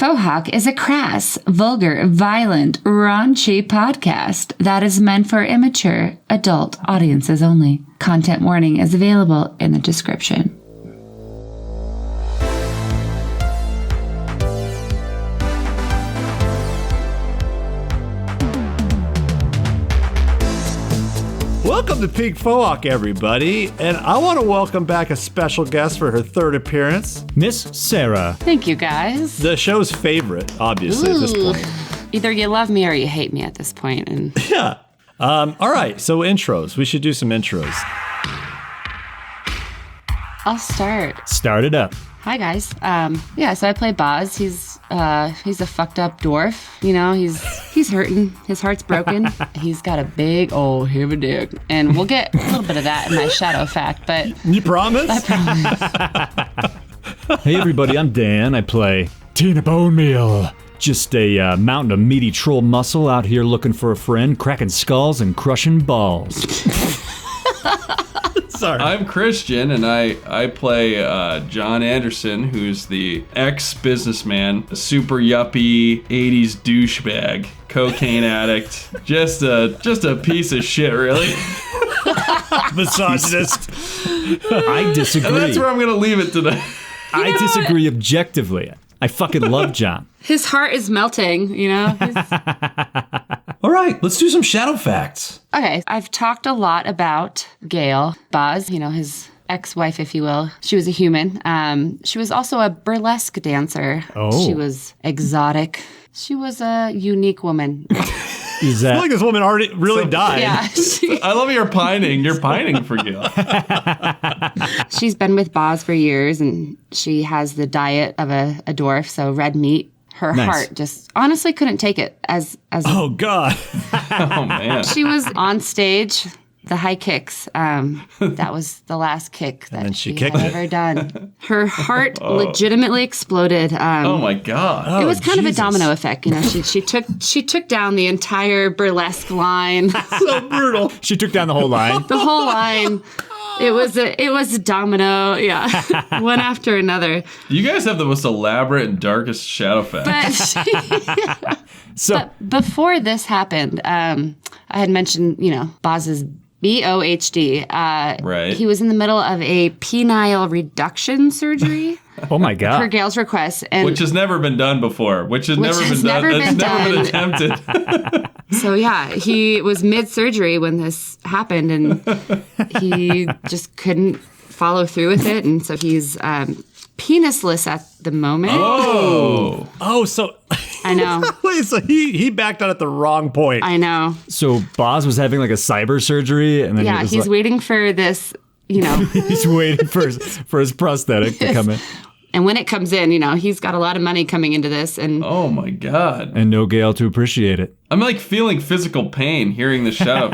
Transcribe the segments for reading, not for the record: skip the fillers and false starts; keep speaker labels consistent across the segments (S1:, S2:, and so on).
S1: Fohawk is a crass, vulgar, violent, raunchy podcast that is meant for immature, adult audiences only. Content warning is available in the description.
S2: Welcome to Peak Fohawk, everybody, and I want to welcome back a special guest for her third appearance,
S3: Miss Sarah.
S1: Thank you, guys.
S2: the show's favorite, obviously, at this point.
S4: Either you love me or you hate me at this point. And
S2: Yeah. All right, so intros. We should do some intros.
S4: I'll start.
S3: Start it up.
S4: Hi guys. So I play Boz. He's a fucked up dwarf. You know, he's hurting. His heart's broken. He's got a big old heavy dick, and we'll get a little bit of that in my shadow fact. But
S2: You promise?
S4: I promise.
S3: Hey everybody, I'm Dan. I play Tina Bone Meal. Just a mountain of meaty troll muscle out here looking for a friend, cracking skulls and crushing balls.
S2: Sorry.
S5: I'm Christian, and I play John Anderson, who's the ex-businessman, a super yuppie 80s douchebag, cocaine addict, just a piece of shit, really.
S2: Misogynist.
S3: I disagree.
S5: And that's where I'm gonna leave it today.
S3: I disagree objectively. I fucking love John.
S4: His heart is melting. You know.
S6: All right, let's do some shadow facts.
S4: Okay, I've talked a lot about Gail, Boz, his ex-wife, if you will. She was a human. She was also a burlesque dancer.
S3: Oh.
S4: She was exotic. She was a unique woman.
S3: Is
S2: I feel
S3: that
S2: like this woman already really died.
S4: Yeah.
S5: I love you're pining. You're pining for Gil.
S4: She's been with Boz for years, and she has the diet of a dwarf, so red meat. Her
S3: Nice.
S4: heart just honestly couldn't take it as
S2: Oh, God.
S5: Oh man.
S4: she was on stage. The high kicks. That was the last kick
S2: then
S4: that
S2: she
S4: she
S2: kicked
S4: had
S2: it.
S4: ever done. Her heart legitimately exploded.
S5: Oh my god.
S4: It was kind of a
S2: Jesus.
S4: domino effect. She took down the entire burlesque line,
S2: So brutal.
S3: she took down the whole line?
S4: the whole line. It was a domino, yeah, one after another.
S5: You guys have the most elaborate and darkest shadow facts.
S4: But
S3: So
S4: before this happened, I had mentioned, Boz's BOHD.
S5: Right.
S4: He was in the middle of a penile reduction surgery
S3: oh my
S4: per
S3: god.
S4: Gail's request, and
S5: Which has never been done before. Which has never been done. It's never been attempted.
S4: so yeah, he was mid-surgery when this happened, and he just couldn't follow through with it, and so he's penisless at the moment.
S2: Oh, so
S4: I know,
S2: wait, so he backed out at the wrong point.
S4: I know.
S3: So Boz was having like a cyber surgery and then
S4: Yeah,
S3: he was
S4: he's
S3: like,
S4: waiting for this,
S3: he's waiting for his prosthetic to come in.
S4: and when it comes in, he's got a lot of money coming into this, and
S5: Oh my god.
S3: And no Gale to appreciate it.
S5: I'm like feeling physical pain hearing the shadow.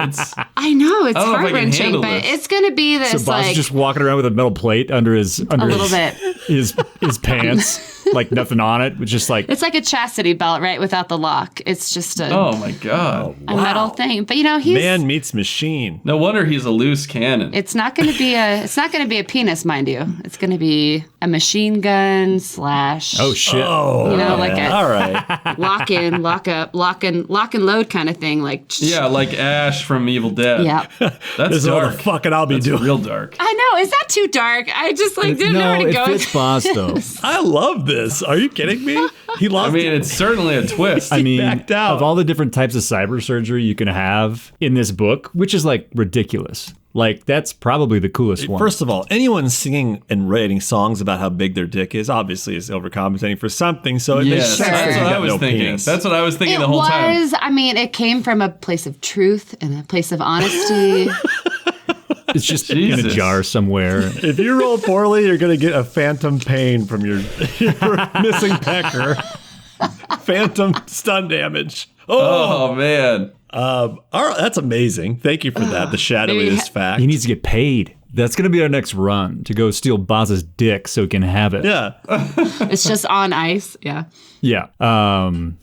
S5: It's
S4: I know it's
S5: I don't know if I can
S4: heart-wrenching,
S5: handle
S4: but
S5: this.
S4: it's gonna be this
S3: So Boz
S4: like
S3: is just walking around with a metal plate under
S4: a little bit.
S3: his pants, like nothing on it, with just like
S4: It's like a chastity belt, right? Without the lock. It's just a
S5: oh my god.
S4: metal thing. But he's
S2: Man meets machine.
S5: No wonder he's a loose cannon.
S4: it's not gonna be a penis, mind you. It's gonna be a machine gun slash
S3: oh shit.
S4: like a
S2: All right.
S4: lock in, lock up, lock and load kind of thing. Like
S5: Yeah, like Ash from Evil Dead.
S4: yeah.
S5: That's
S2: This is all the
S5: dark.
S2: fucking I'll be
S5: That's
S2: doing.
S5: real dark.
S4: I know. Is that too dark? I just didn't know
S3: No,
S4: where to
S3: it
S4: go.
S3: fits Boz though.
S2: I love this. Are you kidding me? He
S5: I
S2: lost
S5: mean, it's certainly a twist.
S3: I mean,
S2: backed out.
S3: of all the different types of cyber surgery you can have in this book, which is like ridiculous. Like that's probably the coolest one.
S2: First of all, anyone singing and writing songs about how big their dick is obviously is overcompensating for something. So it makes
S5: Yes,
S2: sense
S5: that's
S2: that
S5: what
S2: you
S5: I
S2: got
S5: was
S2: no
S5: thinking.
S2: penis.
S5: That's what I was thinking
S4: It
S5: the whole time.
S4: was. I mean, it came from a place of truth and a place of honesty.
S3: it's just in a
S5: Jesus.
S3: jar somewhere.
S2: If you roll poorly, you're going to get a phantom pain from your missing pecker. Phantom stun damage.
S5: Oh man.
S2: All right, that's amazing. Thank you for that. The shadowiest fact.
S3: He needs to get paid. That's going to be our next run, to go steal Boz's dick so he can have it.
S2: Yeah.
S4: It's just on ice. Yeah.
S3: Yeah.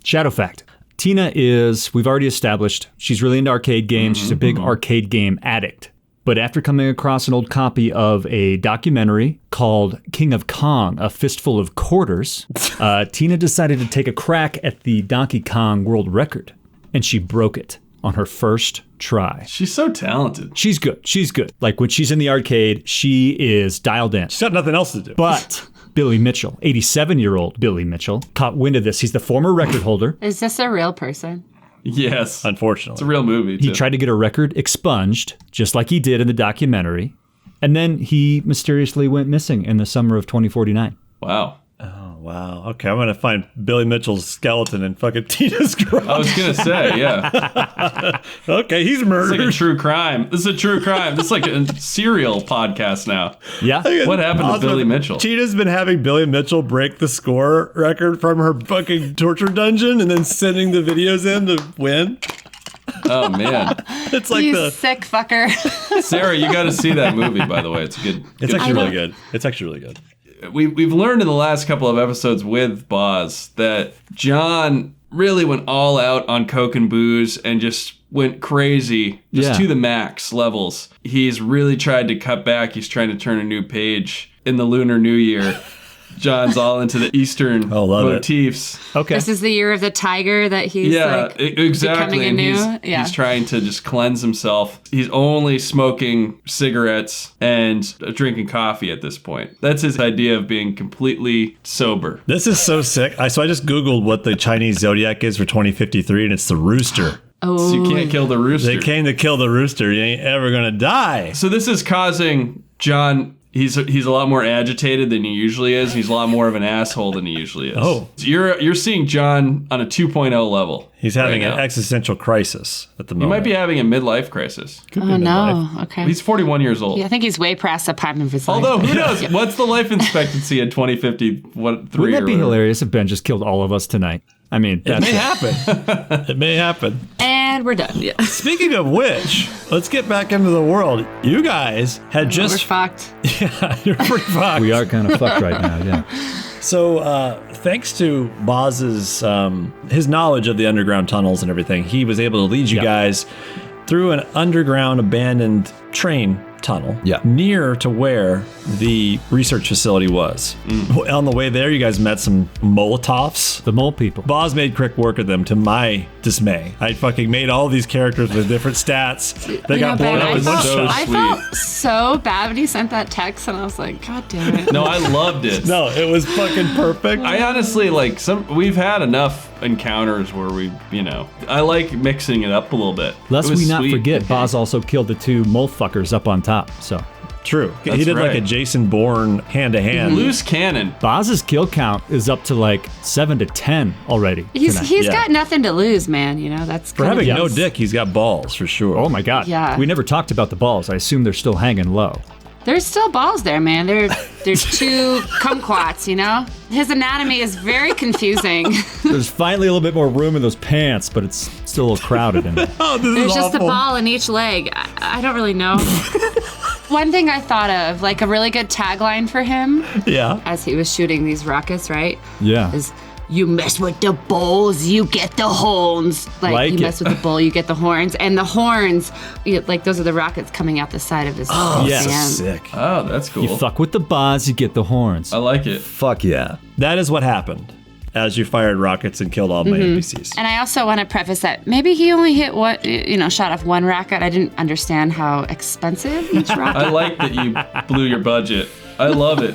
S3: Shadow fact. Tina is, we've already established, she's really into arcade games. She's a big arcade game addict. But after coming across an old copy of a documentary called King of Kong, A Fistful of Quarters, Tina decided to take a crack at the Donkey Kong world record, and she broke it on her first try.
S5: She's so talented.
S3: She's good. She's good. Like when she's in the arcade, she is dialed in.
S2: She's got nothing else to do.
S3: But Billy Mitchell, 87-year-old Billy Mitchell, caught wind of this. He's the former record holder.
S4: Is this a real person?
S5: Yes.
S2: Unfortunately.
S5: It's a real movie, too.
S3: He tried to get a record expunged, just like he did in the documentary. And then he mysteriously went missing in the summer of 2049.
S5: Wow.
S2: Oh, wow. Okay, I'm going to find Billy Mitchell's skeleton in fucking Tina's garage.
S5: I was going to say, yeah.
S2: Okay, he's
S5: It's
S2: murdered.
S5: like a true crime. This is a true crime. This is like a serial podcast now.
S3: Yeah.
S5: What happened to Billy Mitchell?
S2: Tina's been having Billy Mitchell break the score record from her fucking torture dungeon and then sending the videos in to win.
S5: Oh, man.
S2: It's like
S4: You sick fucker.
S5: Sarah, you got to see that movie, by the way. It's a good.
S2: It's
S5: good
S2: actually
S5: show.
S2: really good. It's actually really good.
S5: We've learned in the last couple of episodes with Boz that John really went all out on coke and booze and just went crazy, just to the max levels. He's really tried to cut back. He's trying to turn a new page in the Lunar New Year. John's all into the Eastern motifs.
S3: Okay.
S4: This is the year of the tiger that he's
S5: exactly.
S4: becoming
S5: And
S4: anew.
S5: he's trying to just cleanse himself. He's only smoking cigarettes and drinking coffee at this point. That's his idea of being completely sober.
S2: This is so sick. So I just Googled what the Chinese zodiac is for 2053, and it's the rooster.
S5: So you can't kill the rooster.
S2: They came to kill the rooster. You ain't ever going to die.
S5: So this is causing John... He's a lot more agitated than he usually is. He's a lot more of an asshole than he usually is.
S2: Oh.
S5: So you're seeing John on a 2.0 level.
S2: He's having
S5: right
S2: an
S5: now.
S2: existential crisis at the
S5: He
S2: moment.
S5: might be having a midlife crisis.
S4: Oh, no. Okay.
S5: He's 41 years old.
S4: Yeah, I think he's way past the prime of his life.
S5: Although, who knows? What's the life expectancy in 2050?
S3: Wouldn't that be hilarious if Ben just killed all of us tonight? I mean,
S2: It may happen. It may happen.
S4: And we're done. Yeah.
S2: Speaking of which, let's get back into the world. You guys had
S4: We're
S2: just...
S4: fucked.
S2: Yeah, you're pretty fucked.
S3: we are kind of fucked right now, yeah.
S2: So, thanks to Boz's his knowledge of the underground tunnels and everything, he was able to lead you guys through an underground abandoned train tunnel near to where the research facility was. On the way there, you guys met some Molotovs.
S3: The mole people.
S2: Boz made quick work of them, to my dismay. I fucking made all these characters with different stats. They got blown up in one shot.
S4: I felt so bad when he sent that text, and I was like, God damn it.
S5: No, I loved it.
S2: No, it was fucking perfect.
S5: I honestly we've had enough encounters where I like mixing it up a little bit.
S3: Lest
S5: It was
S3: we not
S5: sweet.
S3: forget, Boz also killed the two mole fuckers up on top, so.
S2: True. He
S5: That's
S2: did like
S5: right.
S2: a Jason Bourne hand-to-hand.
S5: Loose cannon.
S3: Boz's kill count is up to like 7 to 10 already.
S4: He's
S3: tonight.
S4: got nothing to lose, man. You know, that's
S2: For
S4: kind
S2: having
S4: of
S2: no dick, he's got balls, for sure.
S3: Oh my God.
S4: Yeah.
S3: We never talked about the balls. I assume they're still hanging low.
S4: There's still balls there, man. There's two kumquats, you know? His anatomy is very confusing.
S3: There's finally a little bit more room in those pants, but it's still a little crowded in there.
S2: Oh, this
S4: There's
S2: is
S4: just a
S2: awful.
S4: ball in each leg. I don't really know. One thing I thought of, like a really good tagline for him
S2: Yeah.
S4: as he was shooting these rockets, right?
S3: Yeah.
S4: Is you mess with the bulls, you get the horns.
S3: Like
S4: you
S3: it.
S4: mess with the bull, you get the horns. And the horns, those are the rockets coming out the side of his
S3: yes.
S4: fan.
S2: Sick.
S5: Oh, that's cool.
S3: You fuck with the Boz, you get the horns.
S5: I like it.
S2: Fuck yeah. That is what happened as you fired rockets and killed all my NPCs.
S4: And I also want to preface that maybe he only hit shot off one rocket. I didn't understand how expensive each rocket.
S5: I like that you blew your budget. I love it.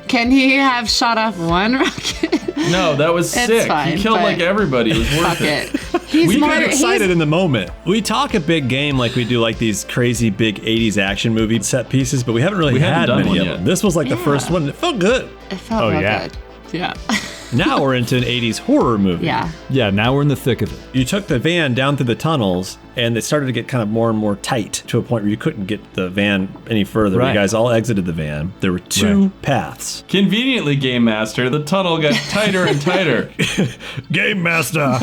S4: Can he have shot off one rocket?
S5: No, that was
S4: It's
S5: sick.
S4: fine,
S5: He killed
S4: but
S5: like everybody. It was worth
S4: Fuck
S5: it.
S4: it. He's
S2: We
S4: more
S2: got excited
S4: he's-
S2: in the moment. We talk a big game like we do like these crazy big 80s action movie set pieces, but we haven't really
S5: haven't
S2: had
S5: done
S2: many
S5: one
S2: of
S5: yet.
S2: them. This was like the first one. It felt good.
S4: It felt
S3: Oh,
S4: real
S3: yeah.
S4: good. Yeah.
S2: Now we're into an 80s horror movie.
S4: Yeah.
S3: Yeah, now we're in the thick of it.
S2: You took the van down through the tunnels, and it started to get kind of more and more tight to a point where you couldn't get the van any further.
S3: Right.
S2: You guys all exited the van. There were two
S3: Right.
S2: paths.
S5: Conveniently, Game Master, the tunnel got tighter and tighter.
S2: Game Master!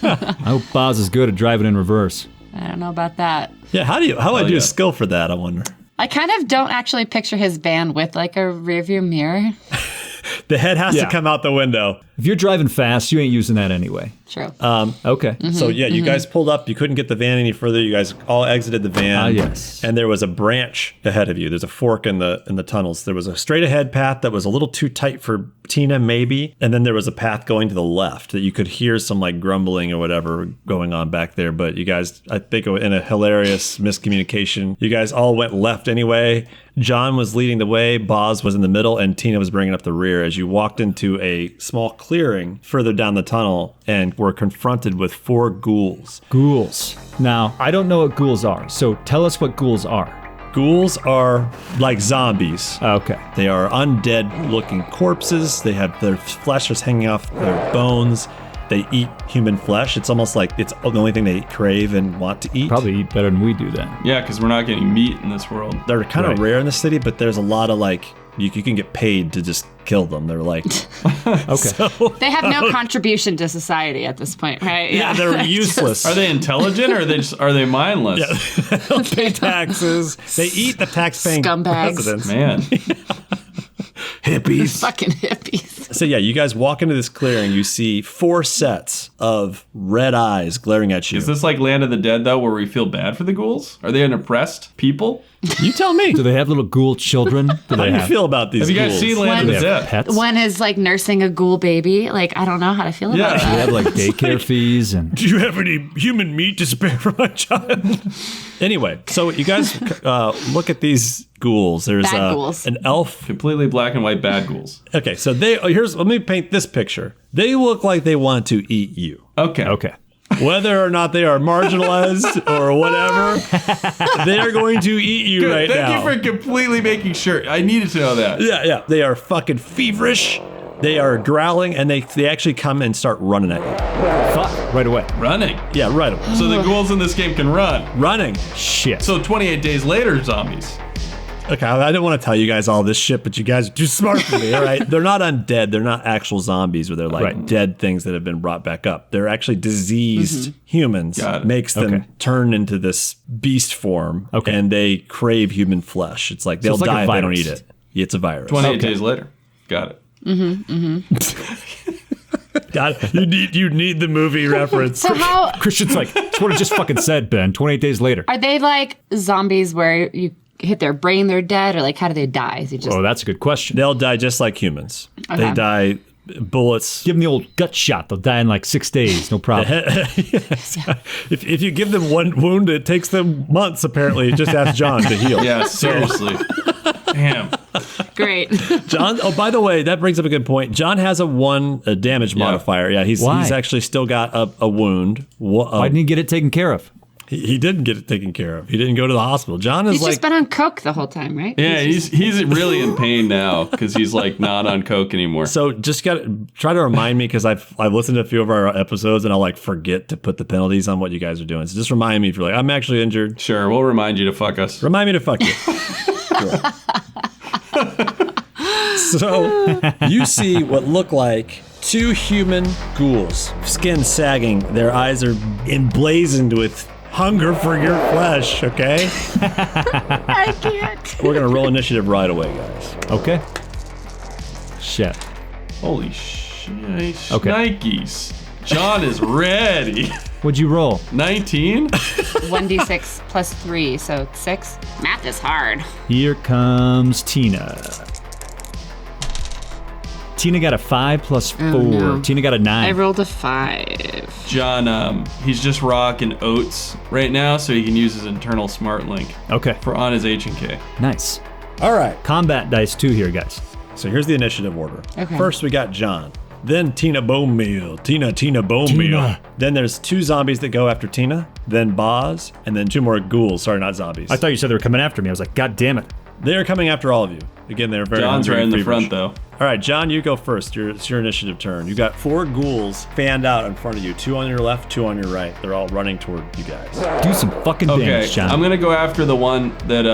S3: I hope Boz is good at driving in reverse.
S4: I don't know about that.
S2: Yeah, how do I do
S5: yeah.
S2: a skill for that, I wonder?
S4: I kind of don't actually picture his van with like a rearview mirror.
S2: The head has to come out the window.
S3: If you're driving fast, you ain't using that anyway.
S4: True.
S3: Okay.
S2: So yeah, you guys pulled up. You couldn't get the van any further. You guys all exited the van.
S3: Yes.
S2: And there was a branch ahead of you. There's a fork in the tunnels. There was a straight ahead path that was a little too tight for Tina, maybe. And then there was a path going to the left that you could hear some like grumbling or whatever going on back there. But you guys, I think in a hilarious miscommunication, you guys all went left anyway. John was leading the way, Boz was in the middle, and Tina was bringing up the rear as you walked into a small clearing further down the tunnel and were confronted with 4 ghouls.
S3: Ghouls. Now, I don't know what ghouls are, so tell us what ghouls are.
S2: Ghouls are like zombies.
S3: Okay.
S2: They are undead-looking corpses. They have their flesh is hanging off their bones. They eat human flesh. It's almost like it's the only thing they crave and want to eat.
S3: Probably eat better than we do then.
S5: Yeah, because we're not getting meat in this world.
S2: They're kind of
S3: Right.
S2: rare in the city, but there's a lot of like, you can get paid to just kill them. They're like,
S3: Okay.
S4: They have no contribution to society at this point, right?
S2: yeah, they're useless.
S5: Are they intelligent or are they mindless?
S2: They don't pay taxes. They eat the tax-paying
S4: Scumbags.
S2: residents.
S5: Man.
S2: Hippies.
S4: Fucking hippies.
S2: So yeah, you guys walk into this clearing. You see 4 sets of red eyes glaring at you.
S5: Is this like Land of the Dead, though, where we feel bad for the ghouls? Are they an oppressed people?
S2: You tell me.
S3: Do they have little ghoul children? Do
S2: How
S3: they
S2: do you
S3: have,
S2: feel about these
S5: Have you guys
S2: ghouls?
S5: seen Land of
S3: do
S5: the
S3: they have
S5: Dead?
S3: pets?
S4: One is like nursing a ghoul baby. Like, I don't know how to feel about
S3: Do they
S4: that.
S3: have like daycare fees and...
S2: Do you have any human meat to spare for my child? Anyway, so you guys look at these ghouls. There's
S4: Bad ghouls.
S2: an elf.
S5: Completely black and white bad ghouls.
S2: Okay, so let me paint this picture. They look like they want to eat you.
S3: Okay.
S2: Whether or not they are marginalized or whatever, they are going to eat you right now.
S5: Thank you for completely making sure. I needed to know that.
S2: Yeah. They are fucking feverish. They are growling, and they actually come and start running at you.
S3: Fuck. Right away.
S5: Running.
S2: Yeah, right away.
S5: So the ghouls in this game can run.
S2: Running.
S3: Shit.
S5: So 28 days later, zombies.
S2: Okay, I didn't want to tell you guys all this shit, but you guys are too smart for me, all right? They're not undead. They're not actual zombies where they're like
S3: Right.
S2: dead things that have been brought back up. They're actually diseased humans.
S5: Got it.
S2: Makes them
S3: Okay.
S2: turn into this beast form,
S3: Okay.
S2: and they crave human flesh. It's like they'll
S3: it's like
S2: die
S3: a
S2: if they don't
S3: virus.
S2: eat it. It's a virus.
S5: 28 days later. Got it.
S2: God, you need the movie reference.
S4: So how
S3: Christian's like, that's what I just fucking said, Ben. 28 days later.
S4: are they like zombies where you hit their brain, they're dead, or like how do they die? Is it just
S3: Oh, that's a good question.
S2: They'll die just like humans. They
S4: Okay.
S2: die bullets.
S3: Give them the old gut shot. They'll die in like 6 days. No problem.
S2: Yes. If you give them one wound, it takes them months, apparently. Just ask John to heal.
S5: Yeah, seriously. Damn.
S4: great?
S2: John, oh, by the way, that brings up a good point. John has a damage modifier. Yeah, he's
S3: Why?
S2: actually still got a wound.
S3: Why didn't he get it taken care of?
S2: He didn't get it taken care of. He didn't go to the hospital. John is
S4: He's
S2: like,
S4: just been on coke the whole time, right?
S5: Yeah, he's really in pain now because he's like not on coke anymore.
S2: so just try to remind me because I've listened to a few of our episodes and I'll like forget to put the penalties on what you guys are doing. So just remind me if you're like, I'm actually injured.
S5: Sure, we'll remind you to fuck us.
S2: Remind me to fuck you. So you see what look like 2 human ghouls, skin sagging. Their eyes are emblazoned with hunger for your flesh, okay?
S4: I can't.
S2: We're going to roll initiative right away, guys.
S3: Okay. Shit.
S5: Holy shit.
S3: Okay.
S5: Nikes. John is ready.
S3: What'd you roll?
S5: 19?
S4: 1d6 plus 3, so 6. Math is hard.
S3: Here comes Tina. Tina got a 5 plus 4.
S4: no.
S3: Tina got a 9.
S4: I rolled a 5.
S5: John, he's just rocking oats right now, so he can use his internal smart link
S3: Okay.
S5: for on his H&K.
S3: Nice.
S2: All right.
S3: Combat dice 2 here, guys.
S2: So here's the initiative order.
S4: Okay.
S2: First, we got John. Then Tina Bone Meal. Tina Bone
S3: Tina.
S2: Meal. Then there's 2 zombies that go after Tina. Then Boz. And then 2 more ghouls. Sorry, not zombies.
S3: I thought you said they were coming after me. I was like, God damn it.
S2: They are coming after all of you. Again, they're very
S5: John's
S2: hungry
S5: right in
S2: and
S5: the
S2: feverish.
S5: front, though.
S2: All right, John, you go first. It's your initiative turn. You got 4 ghouls fanned out in front of you. 2 on your left, 2 on your right. They're all running toward you guys.
S3: Do some fucking
S5: Okay,
S3: damage, John.
S5: I'm going to go after the one that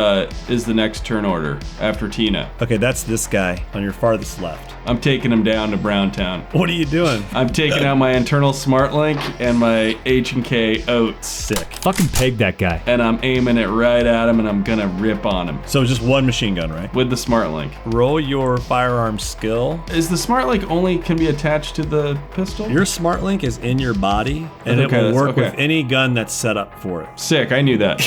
S5: is the next turn order, after Tina.
S2: Okay, that's this guy on your farthest left.
S5: I'm taking him down to Browntown.
S2: What are you doing?
S5: I'm taking out my internal smart link and my H&K oats.
S2: Sick.
S3: Fucking peg that guy.
S5: And I'm aiming it right at him, and I'm going to rip on him
S2: So just 1 machine gun, right?
S5: with the smart link.
S2: Roll your firearms skill.
S5: Is the smart link only can be attached to the pistol?
S2: Your smart link is in your body, and
S5: Okay,
S2: it will work
S5: okay.
S2: with any gun that's set up for it.
S5: Sick, I knew that.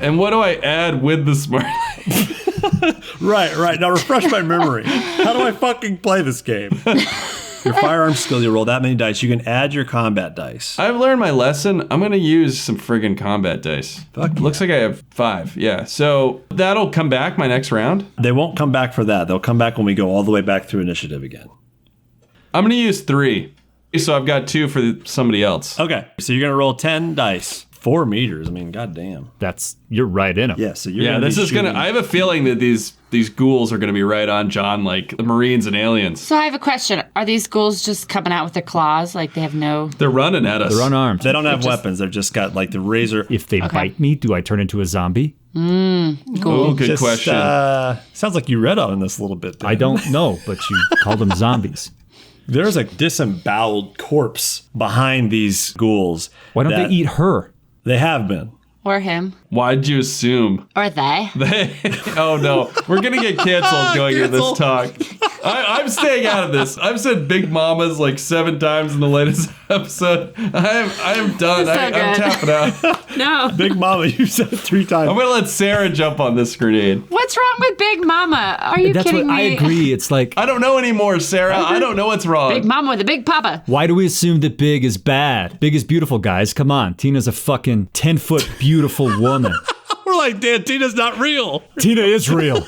S5: And what do I add with the smart link?
S2: Right. Now refresh my memory. How do I fucking play this game? Your firearm skill, you roll that many dice. You can add your combat dice.
S5: I've learned my lesson. I'm going to use some friggin' combat dice.
S2: Fuck
S5: Looks like I have 5. Yeah. So that'll come back my next round.
S2: They won't come back for that. They'll come back when we go all the way back through initiative again.
S5: I'm going to use 3. So I've got 2 for somebody else.
S2: Okay. So you're going to roll 10 dice. 4 meters. I mean, goddamn.
S3: You're right in them.
S2: Yeah, so you're
S5: Yeah,
S2: gonna
S5: this
S2: be
S5: is going to...
S2: shooting-
S5: I have a feeling that these ghouls are going to be right on John like the Marines and aliens.
S4: So I have a question. Are these ghouls just coming out with their claws? Like they have no...
S5: They're running at us.
S3: They're unarmed.
S2: They don't have weapons. They've just got like the razor.
S3: If they bite me, do I turn into a zombie?
S5: Oh, good
S2: Just,
S5: question.
S2: Sounds like you read on this a little bit. Dan.
S3: I don't know, but you call them zombies.
S2: There's a disemboweled corpse behind these ghouls.
S3: Why don't
S2: that-
S3: they eat her?
S2: They have been.
S4: Or him.
S5: Why'd you assume?
S4: Or they.
S5: Oh no, we're gonna get canceled going into this talk. I'm staying out of this. I've said big mamas like 7 times in the latest episode. I am done.
S4: So
S5: I'm
S4: good.
S5: tapping out.
S4: No.
S2: Big Mama, you said it 3 times.
S5: I'm gonna let Sarah jump on this grenade.
S4: What's wrong with Big Mama? Are you
S3: That's
S4: kidding
S3: what
S4: me?
S3: I agree. It's like,
S5: I don't know anymore, Sarah. I don't know what's wrong.
S4: Big Mama with a big papa.
S3: why do we assume that big is bad? Big is beautiful, guys. Come on. Tina's a fucking 10-foot beautiful woman.
S2: We're like, Dan, Tina's not real.
S3: Tina is real.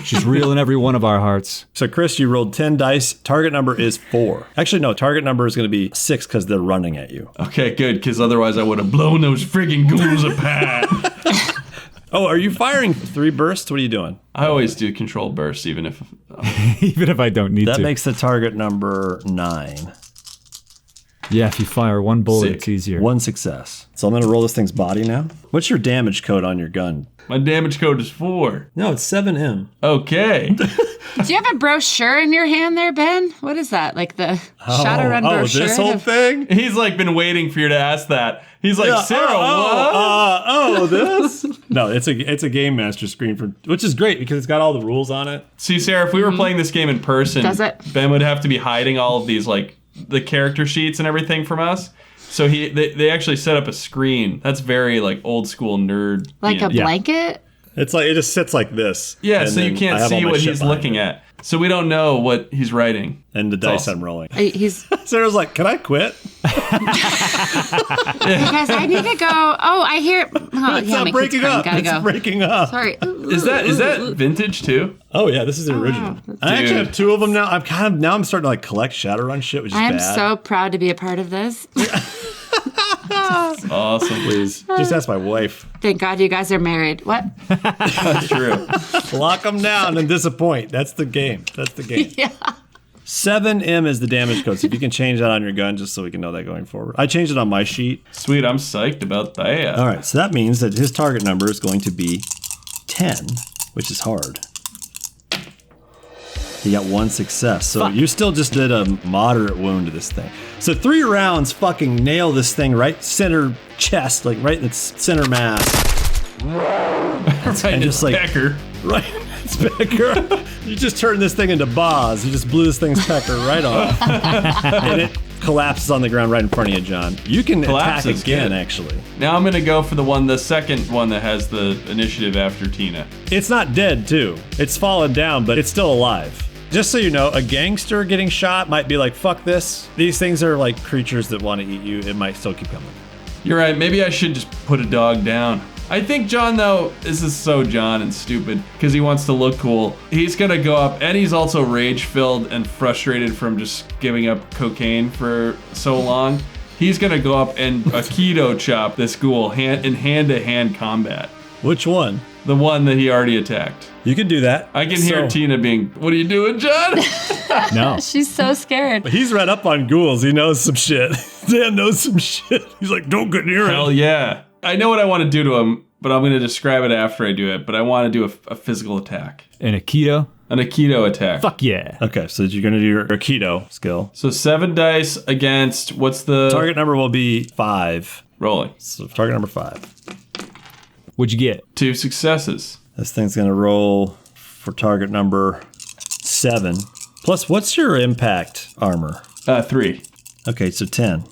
S3: She's real in every one of our hearts.
S2: So, Chris, you rolled 10 dice. Target number is 4. Actually, no, target number is going to be 6 because they're running at you.
S5: Okay, good, because otherwise I would have blown those friggin' ghouls apart.
S2: Oh, are you firing 3 bursts? What are you doing?
S5: I always do controlled bursts, even if...
S3: Even if I don't need
S2: That
S3: to.
S2: makes the target number 9.
S3: Yeah, if you fire one bullet,
S5: Sick.
S3: it's easier.
S2: 1 success. So I'm going to roll this thing's body now. What's your damage code on your gun?
S5: My damage code is 4.
S2: No, it's 7M.
S5: Okay.
S4: Do you have a brochure in your hand there, Ben? What is that? Like the Shadowrun brochure?
S2: this whole thing?
S5: He's like been waiting for you to ask that. He's like, Sarah, what?
S2: This? No, it's a game master screen which is great because it's got all the rules on it.
S5: See, Sarah, if we were playing this game in person,
S4: Does it?
S5: Ben would have to be hiding all of these, like, the character sheets and everything from us. So they actually set up a screen. That's very, like, old school nerd.
S4: Like a
S5: D&D.
S4: blanket?
S2: It's like it just sits like this.
S5: Yeah,
S2: and
S5: so you
S2: then I
S5: can't
S2: have all
S5: see
S2: my
S5: what
S2: shit
S5: he's
S2: behind
S5: looking
S2: it.
S5: at. So we don't know what he's writing.
S2: And the dice
S5: awesome.
S2: I'm rolling.
S4: He's...
S2: Sarah's like, can I quit?
S4: Because I need to go. Oh, I hear... Oh,
S2: It's
S4: yeah,
S2: not
S4: my kid's
S2: breaking
S4: crying.
S2: up.
S4: Gotta
S2: It's
S4: go.
S2: breaking up.
S4: Sorry.
S5: Is that vintage too?
S2: Oh yeah, this is the original. I actually have 2 of them now. I'm starting to like collect Shadowrun shit, which is
S4: I am
S2: bad.
S4: so proud to be a part of this.
S5: Awesome.
S2: Please, just ask my wife.
S4: Thank God you guys are married. What?
S5: That's true.
S2: Lock them down and disappoint. That's the game. That's the game.
S4: Yeah.
S2: 7M is the damage code. So if you can change that on your gun, just so we can know that going forward. I changed it on my sheet.
S5: Sweet, I'm psyched about that.
S2: All right, so that means that his target number is going to be 10, which is hard. He got 1 success, so you still just did a moderate wound to this thing. So 3 rounds fucking nail this thing right center chest, like right in its center mass.
S5: Right,
S2: And
S5: it's
S2: just like-
S5: Becker.
S2: Right, it's pecker. You just turned this thing into Boz. You just blew this thing's pecker right off. And it collapses on the ground right in front of you, John. You can attack
S5: Collapses,
S2: again,
S5: good.
S2: actually.
S5: Now I'm gonna go for the second one that has the initiative after Tina.
S2: It's not dead, too. It's fallen down, but it's still alive. Just so you know, a gangster getting shot might be like, fuck this. These things are like creatures that want to eat you. It might still keep coming.
S5: You're right, maybe I should just put a dog down. I think John, though, this is so John and stupid, because he wants to look cool. He's gonna go up, and he's also rage-filled and frustrated from just giving up cocaine for so long. He's gonna go up and Aikido chop this ghoul in hand-to-hand combat.
S2: Which one?
S5: The one that he already attacked.
S2: You can do that.
S5: I can hear Tina being, what are you doing, John?
S3: No.
S4: She's so scared.
S2: He's read up on ghouls. He knows some shit. Dan knows some shit. He's like, don't get near him.
S5: Hell yeah. I know what I want to do to him, but I'm going to describe it after I do it. But I want to do a physical attack.
S3: An Aikido?
S5: An Aikido attack.
S3: Fuck yeah.
S2: Okay, so you're going to do your Aikido skill.
S5: So 7 dice against, what's the...
S2: Target number will be 5.
S5: Rolling.
S2: So target number 5.
S3: What'd you get?
S5: 2 successes.
S2: This thing's going to roll for target number 7. Plus, what's your impact armor?
S5: 3.
S2: Okay, so 10.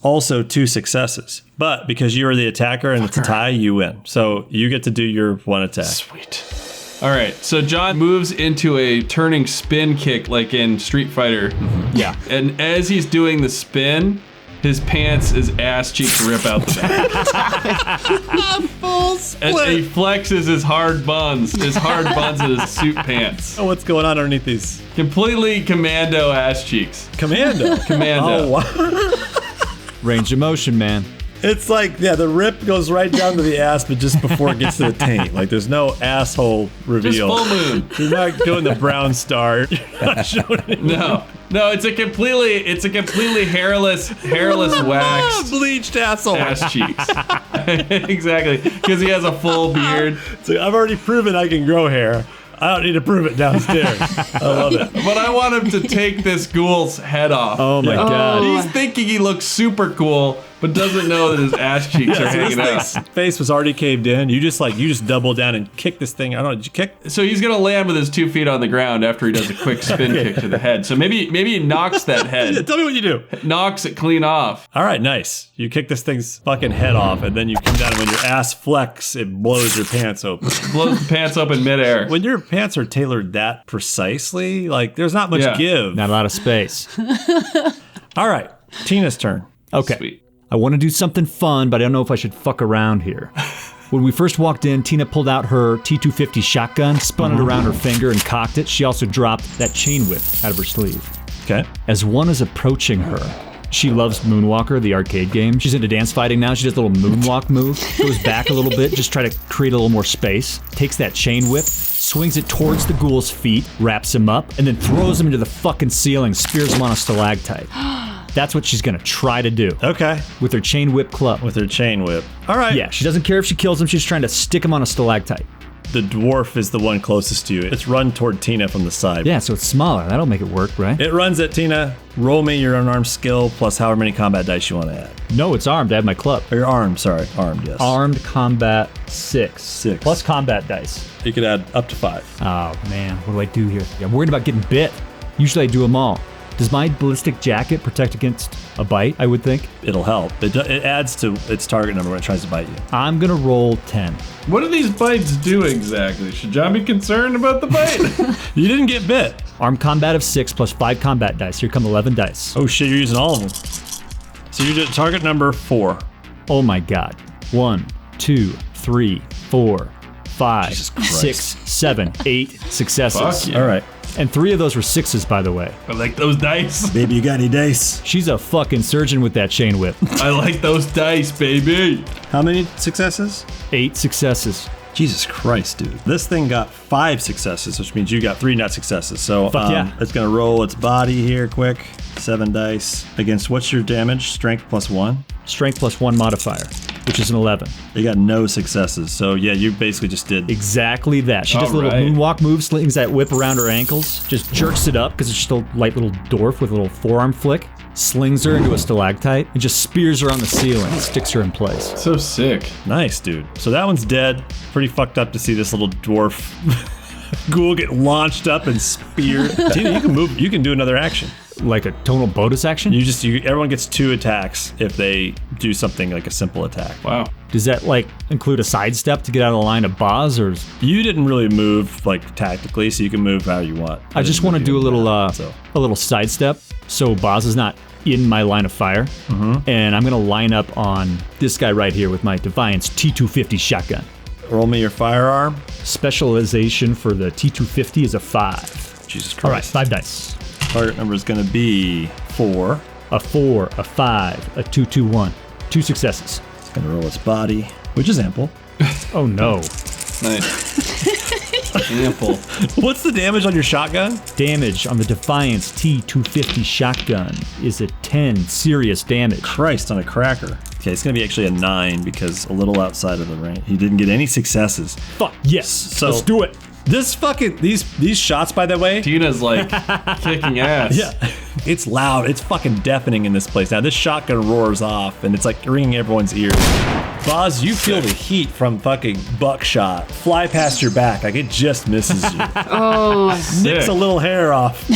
S2: Also 2 successes. But because you are the attacker and it's a tie, you win. So you get to do your 1 attack.
S5: Sweet. All right, so John moves into a turning spin kick like in Street Fighter.
S3: Mm-hmm. Yeah.
S5: And as he's doing the spin, his pants, his ass cheeks rip out the back.
S2: Full split.
S5: And he flexes his hard buns in his suit pants.
S2: Oh, what's going on underneath these?
S5: Completely commando ass cheeks.
S2: Commando.
S5: Commando.
S2: Oh, wow.
S3: Range of motion, man.
S2: It's like, yeah, the rip goes right down to the ass, but just before it gets to the taint. Like, there's no asshole reveal.
S5: Just full moon.
S2: You're not doing the brown star. You're not showing it.
S5: No, it's a completely hairless waxed
S2: bleached asshole.
S5: ass cheeks. Exactly, because he has a full beard.
S2: So I've already proven I can grow hair. I don't need to prove it downstairs. I love it.
S5: But I want him to take this ghoul's head off.
S3: Oh my god.
S5: He's thinking he looks super cool, but doesn't know that his ass cheeks are hanging out.
S2: This face was already caved in. You just double down and kick this thing. I don't know. Did you kick?
S5: So he's gonna land with his 2 feet on the ground after he does a quick spin kick to the head. So maybe he knocks that head.
S2: Tell me what you do.
S5: Knocks it clean off.
S2: All right, nice. You kick this thing's fucking head off, and then you come down, and when your ass flex, it blows your pants open.
S5: Blows the pants up in midair.
S2: When your pants are tailored that precisely, like, there's not much give.
S3: Not a lot of space.
S2: All right, Tina's turn.
S3: Okay.
S5: Sweet.
S3: I want to do something fun, but I don't know if I should fuck around here. When we first walked in, Tina pulled out her T250 shotgun, spun it around her finger, and cocked it. She also dropped that chain whip out of her sleeve.
S2: Okay.
S3: As one is approaching her, she loves Moonwalker, the arcade game. She's into dance fighting now. She does a little moonwalk move, goes back a little bit, just try to create a little more space, takes that chain whip, swings it towards the ghoul's feet, wraps him up, and then throws him into the fucking ceiling, spears him on a stalactite. That's what she's gonna try to do.
S2: Okay.
S3: With her chain whip club.
S2: With her chain whip. All right.
S3: Yeah, she doesn't care if she kills him, she's trying to stick him on a stalactite.
S2: The dwarf is the one closest to you. It's run toward Tina from the side.
S3: Yeah, so it's smaller. That'll make it work, right?
S2: It runs at Tina. Roll me your unarmed skill plus however many combat dice you want to add.
S3: No, it's armed. I have my club.
S2: Or your armed, sorry. Armed, yes.
S3: Armed combat 6.
S2: 6.
S3: Plus combat dice.
S2: You could add up to 5.
S3: Oh, man. What do I do here? I'm worried about getting bit. Usually I do them all. Does my ballistic jacket protect against a bite, I would think?
S2: It'll help. It adds to its target number when it tries to bite you.
S3: I'm going to roll 10.
S5: What do these bites do exactly? Should John be concerned about the bite?
S2: You didn't get bit.
S3: Armed combat of 6 plus 5 combat dice. Here come 11 dice.
S2: Oh shit, you're using all of them. So you did target number 4.
S3: Oh my god. 1, 2, 3, 4, 5,
S2: Jesus Christ.
S3: 6, 7, 8 successes.
S5: Fuck yeah.
S2: All right.
S3: And 3 of those were 6s, by the way.
S5: I like those dice.
S2: Baby, you got any dice?
S3: She's a fucking surgeon with that chain whip.
S5: I like those dice, baby.
S2: How many successes?
S3: 8 successes.
S2: Jesus Christ, dude. This thing got 5 successes, which means you got 3 net successes. So
S3: Fuck yeah.
S2: It's going to roll its body here quick. 7 dice. Against what's your damage? Strength plus 1?
S3: Strength plus 1 modifier, which is an 11.
S2: You got no successes. So yeah, you basically just did.
S3: Exactly that. She does a little
S5: Alright.
S3: moonwalk move, slings that whip around her ankles, just jerks it up because it's just a light little dwarf with a little forearm flick, slings her into a stalactite, and just spears her on the ceiling, sticks her in place.
S5: So sick.
S2: Nice, dude. So that one's dead. Pretty fucked up to see this little dwarf ghoul get launched up and speared. Tina, you can move. You can do another action.
S3: Like a tonal bonus action?
S2: Everyone gets 2 attacks if they do something like a simple attack.
S5: Wow.
S3: Does that like include a sidestep to get out of the line of Boz, or
S2: You didn't really move like tactically, so you can move how you want.
S3: I just want to do a little sidestep so Boz is not in my line of fire, and I'm gonna line up on this guy right here with my Defiance T250 shotgun.
S2: Roll me your firearm.
S3: Specialization for the T250 is a 5.
S2: Jesus Christ.
S3: All right, 5 dice.
S2: Target number is going to be 4.
S3: A 4, a 5, a 2, 2, 1. 2 successes.
S2: It's going to roll its body, which is ample.
S3: Oh no.
S5: Nice. Ample.
S2: What's the damage on your shotgun?
S3: Damage on the Defiance T250 shotgun is a 10 serious damage.
S2: Christ on a cracker. Okay, it's going to be actually a 9 because a little outside of the range. He didn't get any successes.
S3: Fuck, yes.
S2: So-
S3: Let's do it.
S2: This fucking, these shots, by the way.
S5: Tina's like kicking ass.
S2: Yeah. It's loud. It's fucking deafening in this place. Now, this shotgun roars off, and it's like ringing everyone's ears. Boz, you feel the heat from fucking buckshot fly past your back. Like it just misses you.
S4: Oh,
S2: Nicks a little hair off.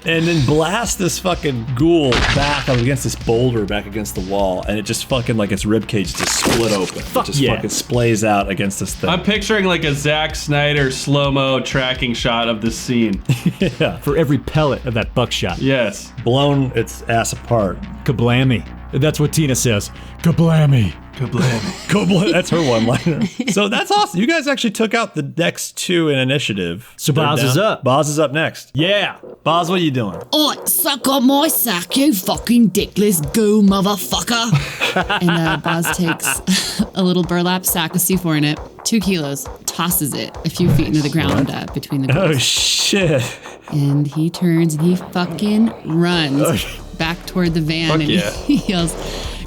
S2: And then blast this fucking ghoul back up against this boulder, back against the wall, and it just fucking like its ribcage just split open. It just fucking splays out against this thing.
S5: I'm picturing like a Zack Snyder slow-mo tracking shot of this scene.
S2: Yeah.
S3: For every pellet of that buckshot.
S5: Yes.
S2: Blown its ass apart.
S3: Kablammy. That's what Tina says. Kablammy.
S2: Kablam. That's her one-liner. So that's awesome. You guys actually took out the next 2 in initiative.
S3: So Boz is up.
S2: Boz is up next.
S3: Yeah.
S2: Boz, what are you doing?
S7: Alright, suck on my sack, you fucking dickless goo motherfucker.
S4: and Boz takes a little burlap sack with C4 in it, 2 kilos, tosses it a few feet into the ground between the
S2: Oh,
S4: goals.
S2: shit.
S4: And he turns and he fucking runs back toward the van and he yells,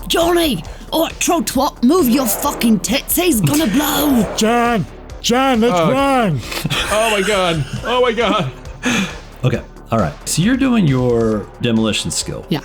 S7: Johnny! Alright, troll twat, move your fucking tits, he's gonna blow!
S3: John, let's run.
S5: Oh my god.
S2: Okay. All right. So you're doing your demolition skill.
S4: yeah.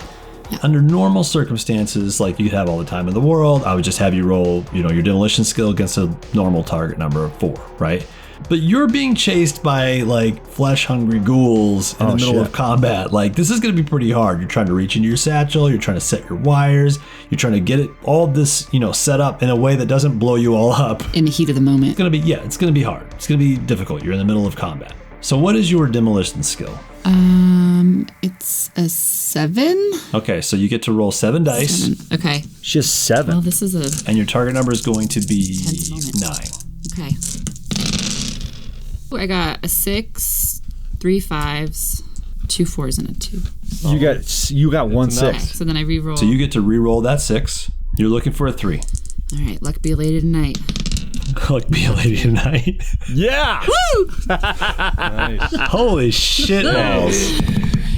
S2: Under normal circumstances, like you'd have all the time in the world, I would just have you roll, your demolition skill against a normal target number of 4, right? But you're being chased by like flesh-hungry ghouls in the middle of combat. Like this is going to be pretty hard. You're trying to reach into your satchel. You're trying to set your wires. You're trying to get it all this, set up in a way that doesn't blow you all up.
S4: In the heat of the moment.
S2: It's going to be hard. It's going to be difficult. You're in the middle of combat. So what is your demolition skill?
S4: It's a 7.
S2: Okay, so you get to roll 7 dice.
S4: Okay.
S3: Just 7.
S4: Well, this is a
S2: And your target number is going to be
S4: Tense moment.
S2: 9.
S4: okay. Ooh, I got a 6, 3 5s, 2 4s, and a 2.
S3: You got 1
S4: Okay,
S3: 6.
S4: so then I re-roll.
S2: So you get to re-roll that 6. You're looking for a 3.
S4: All right, luck be a lady tonight.
S2: Like be a lady tonight.
S3: Yeah.
S2: Holy shit balls.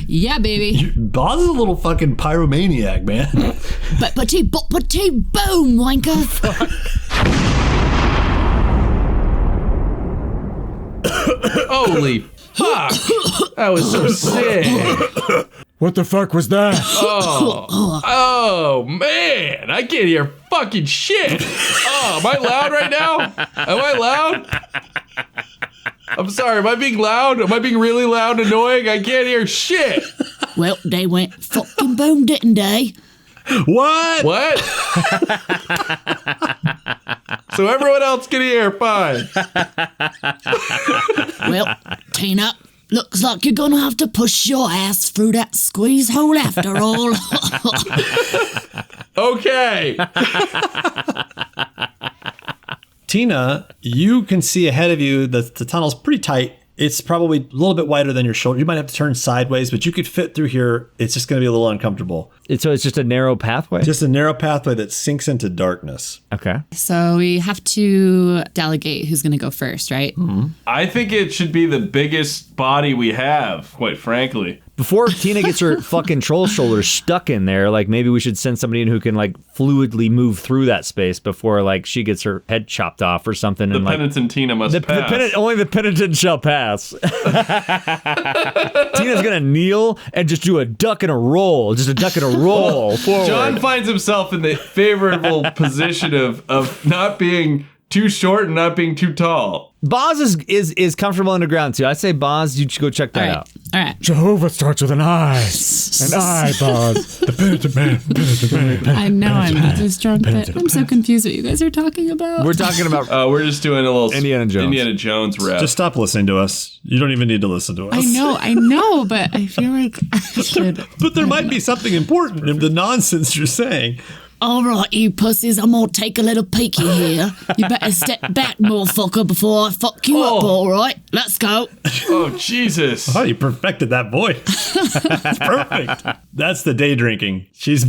S4: Yeah, baby.
S2: Boz is a little fucking pyromaniac, man.
S7: But-but-tee boom, wanker!
S5: Holy fuck. That was so sick.
S3: What the fuck was that?
S5: Oh man, I can't hear fucking shit. Oh, am I loud right now? Am I loud? I'm sorry, am I being loud? Am I being really loud and annoying? I can't hear shit.
S7: Well, they went fucking boom, didn't they?
S2: What?
S5: What? So everyone else can hear, fine.
S7: Well, Tina, looks like you're gonna have to push your ass through that squeeze hole after all.
S5: Okay.
S2: Tina, you can see ahead of you the tunnel's pretty tight. It's probably a little bit wider than your shoulder. You might have to turn sideways, but you could fit through here. It's just going to be a little uncomfortable.
S3: So it's just a narrow pathway?
S2: Just a narrow pathway that sinks into darkness.
S3: Okay.
S4: So we have to delegate who's going to go first, right?
S5: I think it should be the biggest body we have, quite frankly.
S3: Before Tina gets her fucking troll shoulders stuck in there, like maybe we should send somebody in who can like fluidly move through that space before like she gets her head chopped off or something.
S5: The penitent Tina must pass.
S3: Only the penitent shall pass. Tina's gonna kneel and just do a duck and a roll. Just a duck and a roll forward.
S5: John finds himself in the favorable position of not being too short and not being too tall.
S3: Boz is comfortable underground too. I say Boz, you should go check that out.
S4: All right.
S3: Jehovah starts with an I. An I, Boz. The penitent man.
S4: I know I'm not this drunk, but I'm so confused what you guys are talking about.
S3: We're talking about
S5: We're just doing a little
S3: Indiana Jones
S5: rep.
S2: Just stop listening to us. You don't even need to listen to us.
S4: I know, but I feel like I should.
S2: But there might be something important in the nonsense you're saying.
S7: All right, you pussies, I'm gonna take a little peeky here. You better step back, motherfucker, before I fuck you up, all right? Let's go.
S5: Oh, Jesus.
S2: Oh, you perfected that voice. That's perfect. That's the day drinking. She was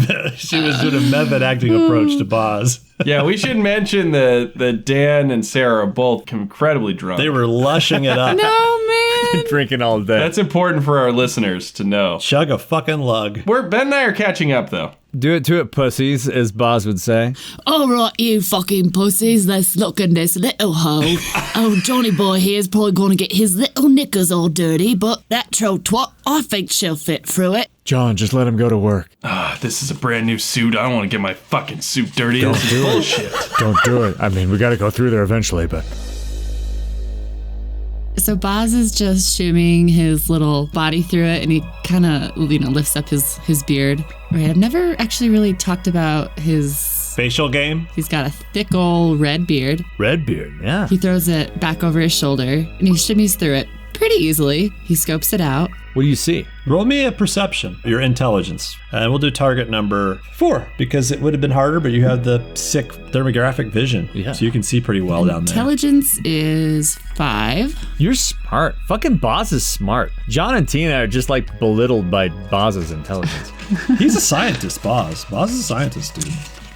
S2: doing a method acting approach to Boz.
S5: Yeah, we should mention that Dan and Sarah are both incredibly drunk.
S2: They were lushing it up.
S4: No, man.
S3: Been drinking all day.
S5: That's important for our listeners to know.
S2: Chug a fucking lug.
S5: Ben and I are catching up, though.
S3: Do it to it, pussies, as Boz would say.
S7: All right, you fucking pussies, let's look in this little hole. Oh, Johnny boy here's probably going to get his little knickers all dirty, but that troll twat, I think she'll fit through it.
S3: John, just let him go to work.
S5: This is a brand new suit. I don't want to get my fucking suit dirty. This is bullshit.
S3: Don't do it. I mean, we got to go through there eventually, but...
S4: So Boz is just shimmying his little body through it, and he kind of, lifts up his beard. Right, I've never actually really talked about his
S2: facial game.
S4: He's got a thick old red beard.
S3: Red beard, yeah.
S4: He throws it back over his shoulder, and he shimmies through it pretty easily. He scopes it out.
S3: What do you see?
S2: Roll me a perception, your intelligence. And we'll do target number 4, because it would have been harder, but you have the sick thermographic vision. Yeah. So you can see pretty well down there.
S4: Intelligence is 5.
S3: You're smart. Fucking Boz is smart. John and Tina are just like belittled by Boz's intelligence.
S2: He's a scientist, Boz. Boz is a scientist, dude.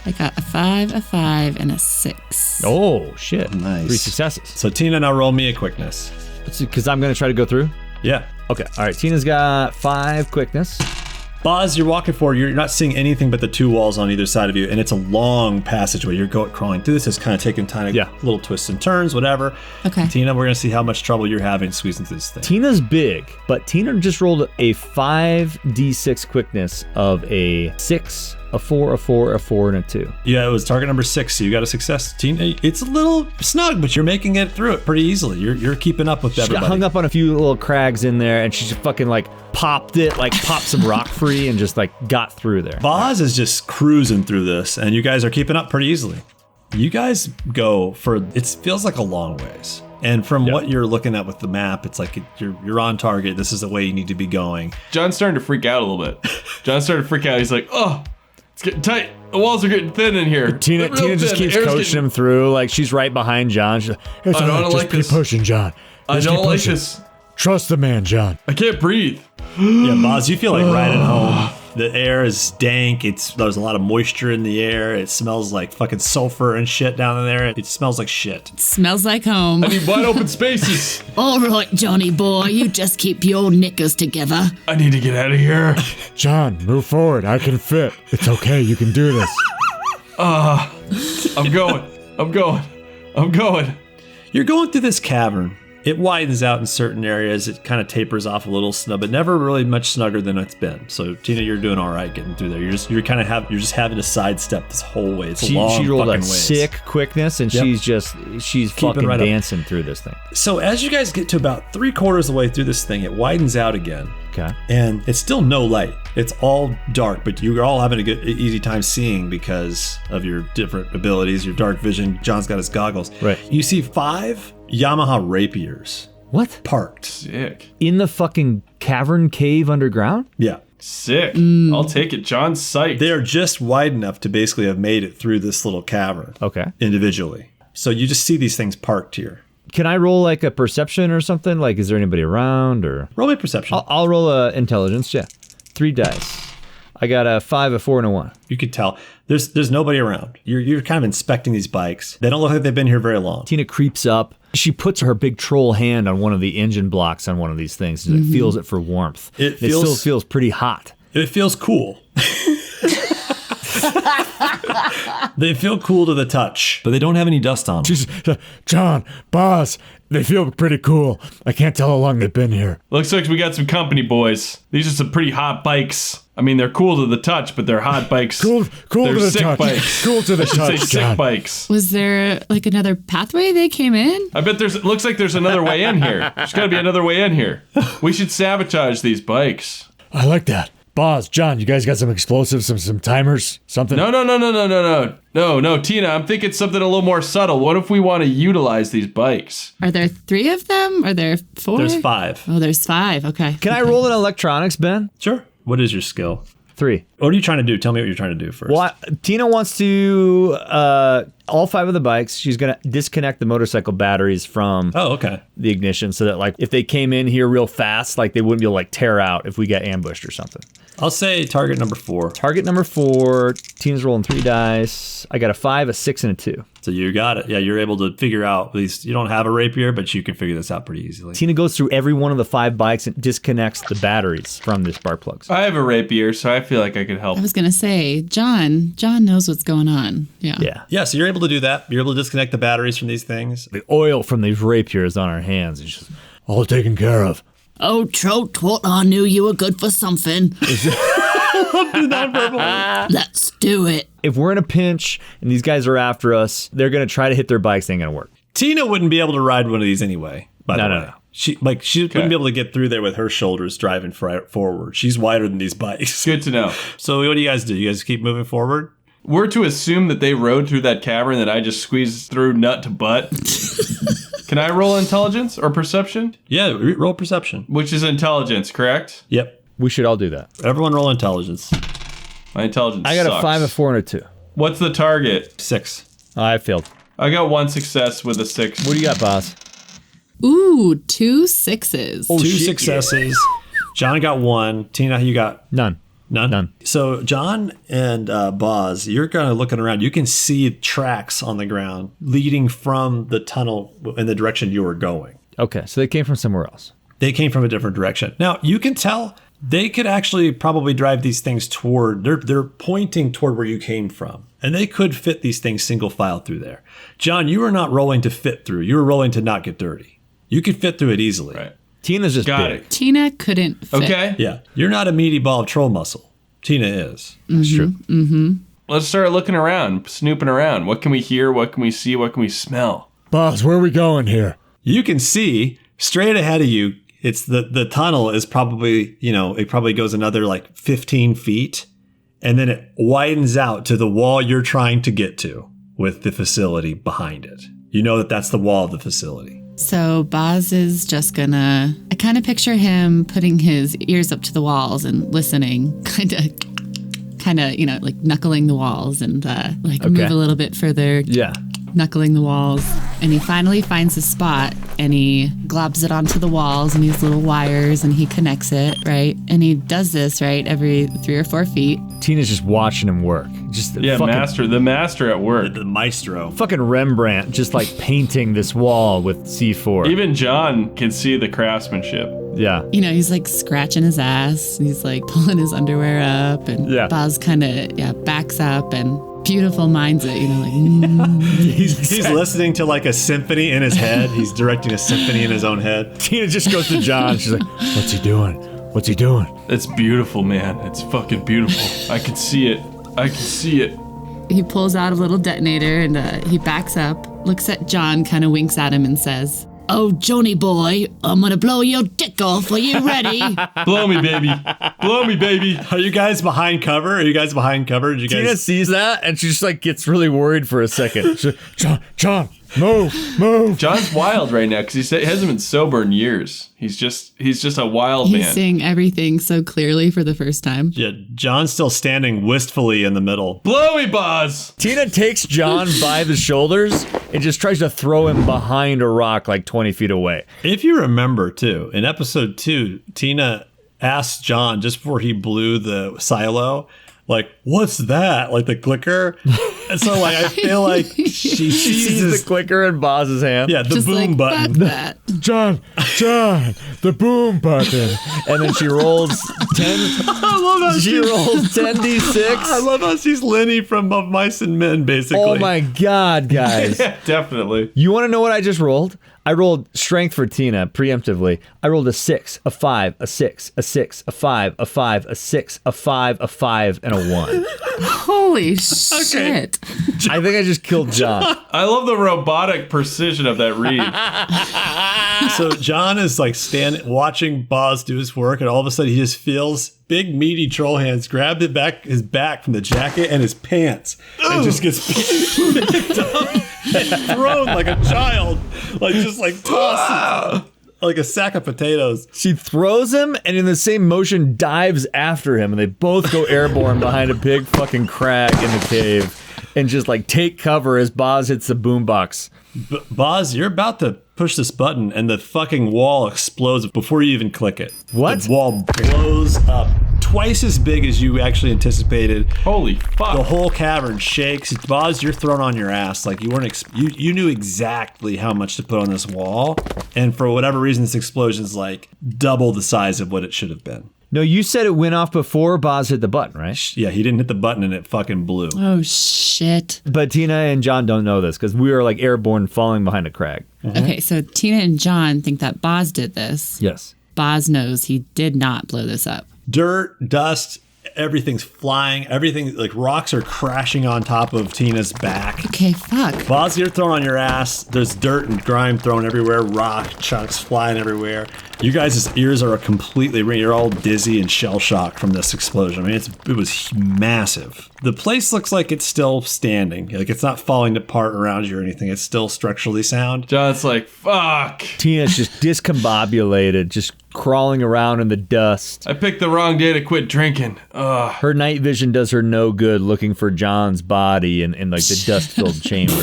S4: I got a 5, a 5, and a 6.
S3: Oh, shit.
S2: Nice.
S3: 3 successes.
S2: So Tina, now roll me a quickness.
S3: Because I'm going to try to go through?
S2: Yeah.
S3: Okay. All right. Tina's got 5 quickness.
S2: Boz, you're walking forward. You're not seeing anything but the 2 walls on either side of you, and it's a long passageway. You're crawling through this. It's kind of taking time, little twists and turns, whatever.
S4: Okay.
S2: Tina, we're going to see how much trouble you're having squeezing through this thing.
S3: Tina's big, but Tina just rolled a 5d6 quickness of a 6, a 4, a 4, a 4, and a 2.
S2: Yeah, it was target number 6, so you got a success. Tina, it's a little snug, but you're making it through it pretty easily. You're keeping up with everybody.
S3: She got hung up on a few little crags in there, and she just fucking popped some rock free and just got through there.
S2: Boz is just cruising through this, and you guys are keeping up pretty easily. You guys go for, it feels like a long ways. And from what you're looking at with the map, it's like you're on target. This is the way you need to be going.
S5: John's starting to freak out a little bit. He's like, oh, it's getting tight. The walls are getting thin in here.
S3: Tina just keeps coaching him through. She's right behind John. She's
S5: I don't like this.
S3: Keep pushing, John.
S5: I don't like this.
S3: Trust the man, John.
S5: I can't breathe.
S2: Yeah, Boz, you feel like right at home. The air is dank. There's a lot of moisture in the air. It smells like fucking sulfur and shit down in there. It smells like shit.
S4: Smells like home.
S5: I need wide open spaces.
S7: All right, Johnny boy, you just keep your knickers together.
S5: I need to get out of here.
S3: John, move forward. I can fit. It's okay. You can do this.
S5: I'm going.
S2: You're going through this cavern. It widens out in certain areas. It kind of tapers off a little snug, but never really much snugger than it's been. So Tina, you're doing all right getting through there. You're just having to sidestep this whole way. It's a long
S3: she rolled
S2: fucking
S3: a
S2: ways.
S3: sick quickness, and she's fucking
S2: right
S3: dancing through this thing.
S2: So as you guys get to about 3/4 of the way through this thing, it widens out again.
S3: Okay.
S2: And it's still no light. It's all dark, but you're all having a good, easy time seeing because of your different abilities, your dark vision. John's got his goggles.
S3: Right.
S2: You see 5 Yamaha rapiers.
S3: What?
S2: Parked.
S5: Sick.
S3: In the fucking cavern cave underground?
S2: Yeah.
S5: Sick. I'll take it. John's psyched.
S2: They are just wide enough to basically have made it through this little cavern.
S3: Okay.
S2: Individually. So you just see these things parked here.
S3: Can I roll a perception or something? Is there anybody around or?
S2: Roll me perception.
S3: I'll roll a intelligence. Yeah, 3 dice. I got a 5, a 4, and a 1.
S2: You could tell there's nobody around. You're kind of inspecting these bikes. They don't look like they've been here very long.
S3: Tina creeps up. She puts her big troll hand on one of the engine blocks on one of these things. And it feels it for warmth. It still feels pretty hot.
S2: It feels cool. They feel cool to the touch,
S6: But they don't have any dust on them.
S3: John, Boz, they feel pretty cool. I can't tell how long they've been here.
S5: Looks like we got some company, boys. These are some pretty hot bikes. I mean, they're cool to the touch, but they're hot bikes.
S3: Cool
S5: they're
S3: to the
S5: sick
S3: touch.
S5: Bikes.
S3: Cool to the
S5: I should
S3: touch,
S5: say sick
S3: John.
S5: bikes.
S4: Was there another pathway they came in?
S5: I bet looks like there's another way in here. There's got to be another way in here. We should sabotage these bikes.
S3: I like that. Boz, John, you guys got some explosives, some timers, something?
S5: No, Tina, I'm thinking something a little more subtle. What if we want to utilize these bikes?
S4: Are there 3 of them? Are there 4?
S2: there's 5.
S4: Oh, there's 5. Okay.
S3: Can I roll an electronics, Ben?
S2: Sure. What is your skill?
S3: 3.
S2: What are you trying to do? Tell me what you're trying to do first.
S3: Well, Tina wants to all 5 of the bikes. She's going to disconnect the motorcycle batteries from the ignition so that like if they came in here real fast, like they wouldn't be able to like tear out if we got ambushed or something.
S2: I'll say target number 4.
S3: Target number 4. Tina's rolling 3 dice. I got a 5, a 6, and a 2.
S2: So you got it. Yeah, you're able to figure out, at least you don't have a rapier, but you can figure this out pretty easily.
S3: Tina goes through every one of the 5 bikes and disconnects the batteries from the spark plugs.
S5: I have a rapier, so I feel like I could help.
S4: I was going to say, John knows what's going on. Yeah.
S2: Yeah, so you're able to do that. You're able to disconnect the batteries from these things.
S3: The oil from these rapiers on our hands is just all taken care of.
S7: Oh, Trout, what I knew you were good for something. Let's do it.
S3: If we're in a pinch and these guys are after us, they're going to try to hit their bikes. They ain't going to work.
S2: Tina wouldn't be able to ride one of these anyway, by the way.
S3: No.
S2: She wouldn't be able to get through there with her shoulders driving forward. She's wider than these bikes.
S5: Good to know.
S2: So what do you guys do? You guys keep moving forward?
S5: We're to assume that they rode through that cavern that I just squeezed through nut to butt. Can I roll intelligence or perception?
S2: Yeah, roll perception.
S5: Which is intelligence, correct?
S2: Yep.
S3: We should all do that.
S2: Everyone roll intelligence.
S5: My intelligence
S3: I got
S5: sucks.
S3: a 5, a 4, and a 2.
S5: What's the target?
S2: 6.
S3: I failed.
S5: I got 1 success with a 6.
S3: What do you got, Boz?
S4: Ooh, 2 6s.
S2: 2 successes. John got 1. Tina, you got
S3: None.
S2: None. So John and Boz, you're kind of looking around. You can see tracks on the ground leading from the tunnel in the direction you were going.
S3: Okay, so they came from somewhere else.
S2: They came from a different direction. Now, you can tell they could actually probably drive these things toward, they're pointing toward where you came from. And they could fit these things single file through there. John, you were not rolling to fit through. You were rolling to not get dirty. You could fit through it easily.
S5: Right.
S3: Tina's just
S5: Got
S3: big.
S5: it.
S4: Tina couldn't fit.
S5: Okay.
S2: Yeah. You're not a meaty ball of troll muscle. Tina is.
S3: That's true.
S5: Let's start looking around, snooping around. What can we hear? What can we see? What can we smell?
S3: Boz, where are we going here?
S2: You can see straight ahead of you. It's the tunnel is probably, it probably goes another like 15 feet. And then it widens out to the wall you're trying to get to with the facility behind it. You know that that's the wall of the facility.
S4: So Boz is just gonna, I kind of picture him putting his ears up to the walls and listening, kind of, like knuckling the walls and move a little bit further.
S3: Yeah.
S4: Knuckling the walls. And he finally finds a spot and he globs it onto the walls and these little wires and he connects it, right? And he does this, right, every 3 or 4 feet.
S3: Tina's just watching him work. Just
S5: The master at work.
S2: The maestro.
S3: Fucking Rembrandt just like painting this wall with C4.
S5: Even John can see the craftsmanship.
S3: Yeah.
S4: He's like scratching his ass. And he's like pulling his underwear up and Boz kind of backs up and beautiful minds it,
S2: He's listening to like a symphony in his head. He's directing a symphony in his own head.
S3: Tina just goes to John. She's like, what's he doing? What's he doing?
S5: It's beautiful, man. It's fucking beautiful. I can see it.
S4: He pulls out a little detonator and he backs up, looks at John, kind of winks at him and says,
S7: Oh, Johnny boy, I'm gonna blow your dick off. Are you ready?
S5: Blow me, baby. Blow me, baby.
S2: Are you guys behind cover? Did you guys?
S3: Tina sees that and she just like gets really worried for a second. She's like, John, move.
S5: John's wild right now because he hasn't been sober in years. He's just a wild man.
S4: He's seeing everything so clearly for the first time.
S2: Yeah, John's still standing wistfully in the middle.
S5: Blow me, Boz.
S3: Tina takes John by the shoulders and just tries to throw him behind a rock like 20 feet away.
S2: If you remember, too, in episode 2, Tina asked John just before he blew the silo, like, what's that? Like the clicker? And so, like, I feel like she
S3: sees the clicker in Boz's hand.
S2: Yeah, the
S4: just
S2: boom
S4: like,
S2: button.
S4: Fuck that.
S3: John, the boom button. And then she rolls 10.
S2: I love how
S3: she rolls 10d6.
S2: I love how she's Lenny from Of Mice and Men, basically.
S3: Oh my God, guys.
S5: Yeah, definitely.
S3: You want to know what I just rolled? I rolled strength for Tina preemptively. I rolled a 6, a 5, a 6, a 6, a 5, a 5, a 6, a 5, a 5, and a 1.
S4: Holy shit.
S3: I think I just killed John.
S5: I love the robotic precision of that read.
S2: So John is like watching Boz do his work, and all of a sudden he just feels big meaty troll hands grab his back from the jacket and his pants, and just gets picked up and thrown like a child, like just like tossed like a sack of potatoes.
S3: She throws him and in the same motion dives after him, and they both go airborne behind a big fucking crag in the cave. and just like take cover as Boz hits the boombox.
S2: Boz, you're about to push this button and the fucking wall explodes before you even click it.
S3: What?
S2: The wall blows up twice as big as you actually anticipated.
S5: Holy fuck.
S2: The whole cavern shakes. Boz, you're thrown on your ass. Like you weren't. You knew exactly how much to put on this wall, and for whatever reason, this explosion is like double the size of what it should have been.
S3: No, you said it went off before Boz hit the button, right?
S2: Yeah, he didn't hit the button and it fucking blew.
S7: Oh, shit.
S3: But Tina and John don't know this because we were like airborne falling behind a crag.
S4: Okay, so Tina and John think that Boz did this.
S3: Yes.
S4: Boz knows he did not blow this up.
S2: Dirt, dust, everything's flying. Everything, like rocks are crashing on top of Tina's back.
S4: Okay, fuck.
S2: Boz, you're thrown on your ass. There's dirt and grime thrown everywhere. Rock chunks flying everywhere. You guys' ears are completely ringing. You're all dizzy and shell-shocked from this explosion. I mean, it was massive. The place looks like it's still standing. Like it's not falling apart around you or anything. It's still structurally sound.
S5: John's like, fuck.
S3: Tina's just discombobulated, just crawling around in the dust.
S5: I picked the wrong day to quit drinking. Ugh.
S3: Her night vision does her no good looking for John's body in like the dust-filled chamber.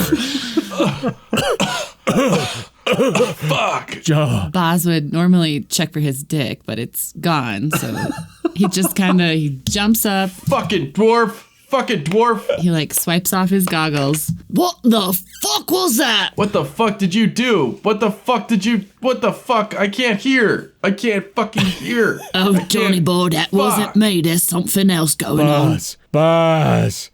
S5: Fuck.
S3: John.
S4: Boz would normally check for his dick, but it's gone. So he just he jumps up.
S5: Fucking dwarf.
S4: He like swipes off his goggles.
S7: What the fuck was that?
S5: What the fuck did you do? What the fuck? I can't hear. I can't fucking hear.
S7: Oh, Johnny boy, that wasn't me. There's something else going on.
S3: Boz.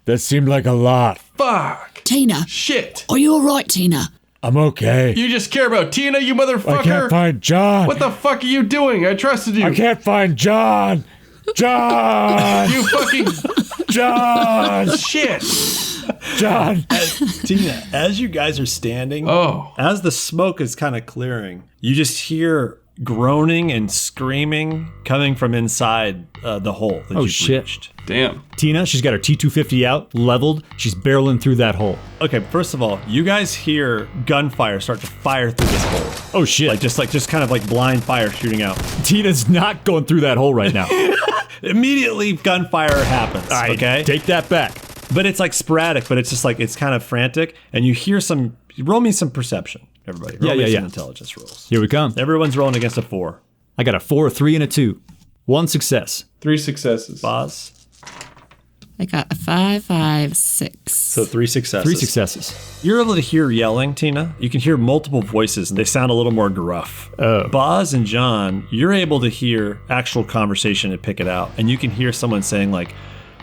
S3: That seemed like a lot.
S5: Fuck.
S7: Tina.
S5: Shit.
S7: Are you alright, Tina?
S3: I'm okay.
S5: You just care about Tina, you motherfucker.
S3: I can't find John.
S5: What the fuck are you doing? I trusted you.
S3: I can't find John. John.
S5: You fucking
S3: John.
S5: shit.
S3: John.
S2: Tina, as you guys are standing, as the smoke is kind of clearing, you just hear groaning and screaming coming from inside the hole that you've reached.
S5: Damn.
S3: Tina, she's got her T250 out, leveled. She's barreling through that hole.
S2: Okay, first of all, you guys hear gunfire start to fire through this hole.
S3: Oh shit.
S2: Just kind of like blind fire shooting out.
S3: Tina's not going through that hole right now.
S2: Immediately gunfire happens. Okay?
S3: Take that back.
S2: But it's like sporadic, but it's just like it's kind of frantic, and you hear roll me some perception, everybody. Roll me some intelligence rolls.
S3: Here we come.
S2: Everyone's rolling against a 4.
S3: I got a 4, a 3, and a 2. 1 success.
S5: 3 successes.
S2: Boz?
S4: I got a 5, 5, 6.
S2: So 3 successes.
S3: 3 successes.
S2: You're able to hear yelling, Tina. You can hear multiple voices, and they sound a little more gruff. Boz and John, you're able to hear actual conversation and pick it out, and you can hear someone saying like,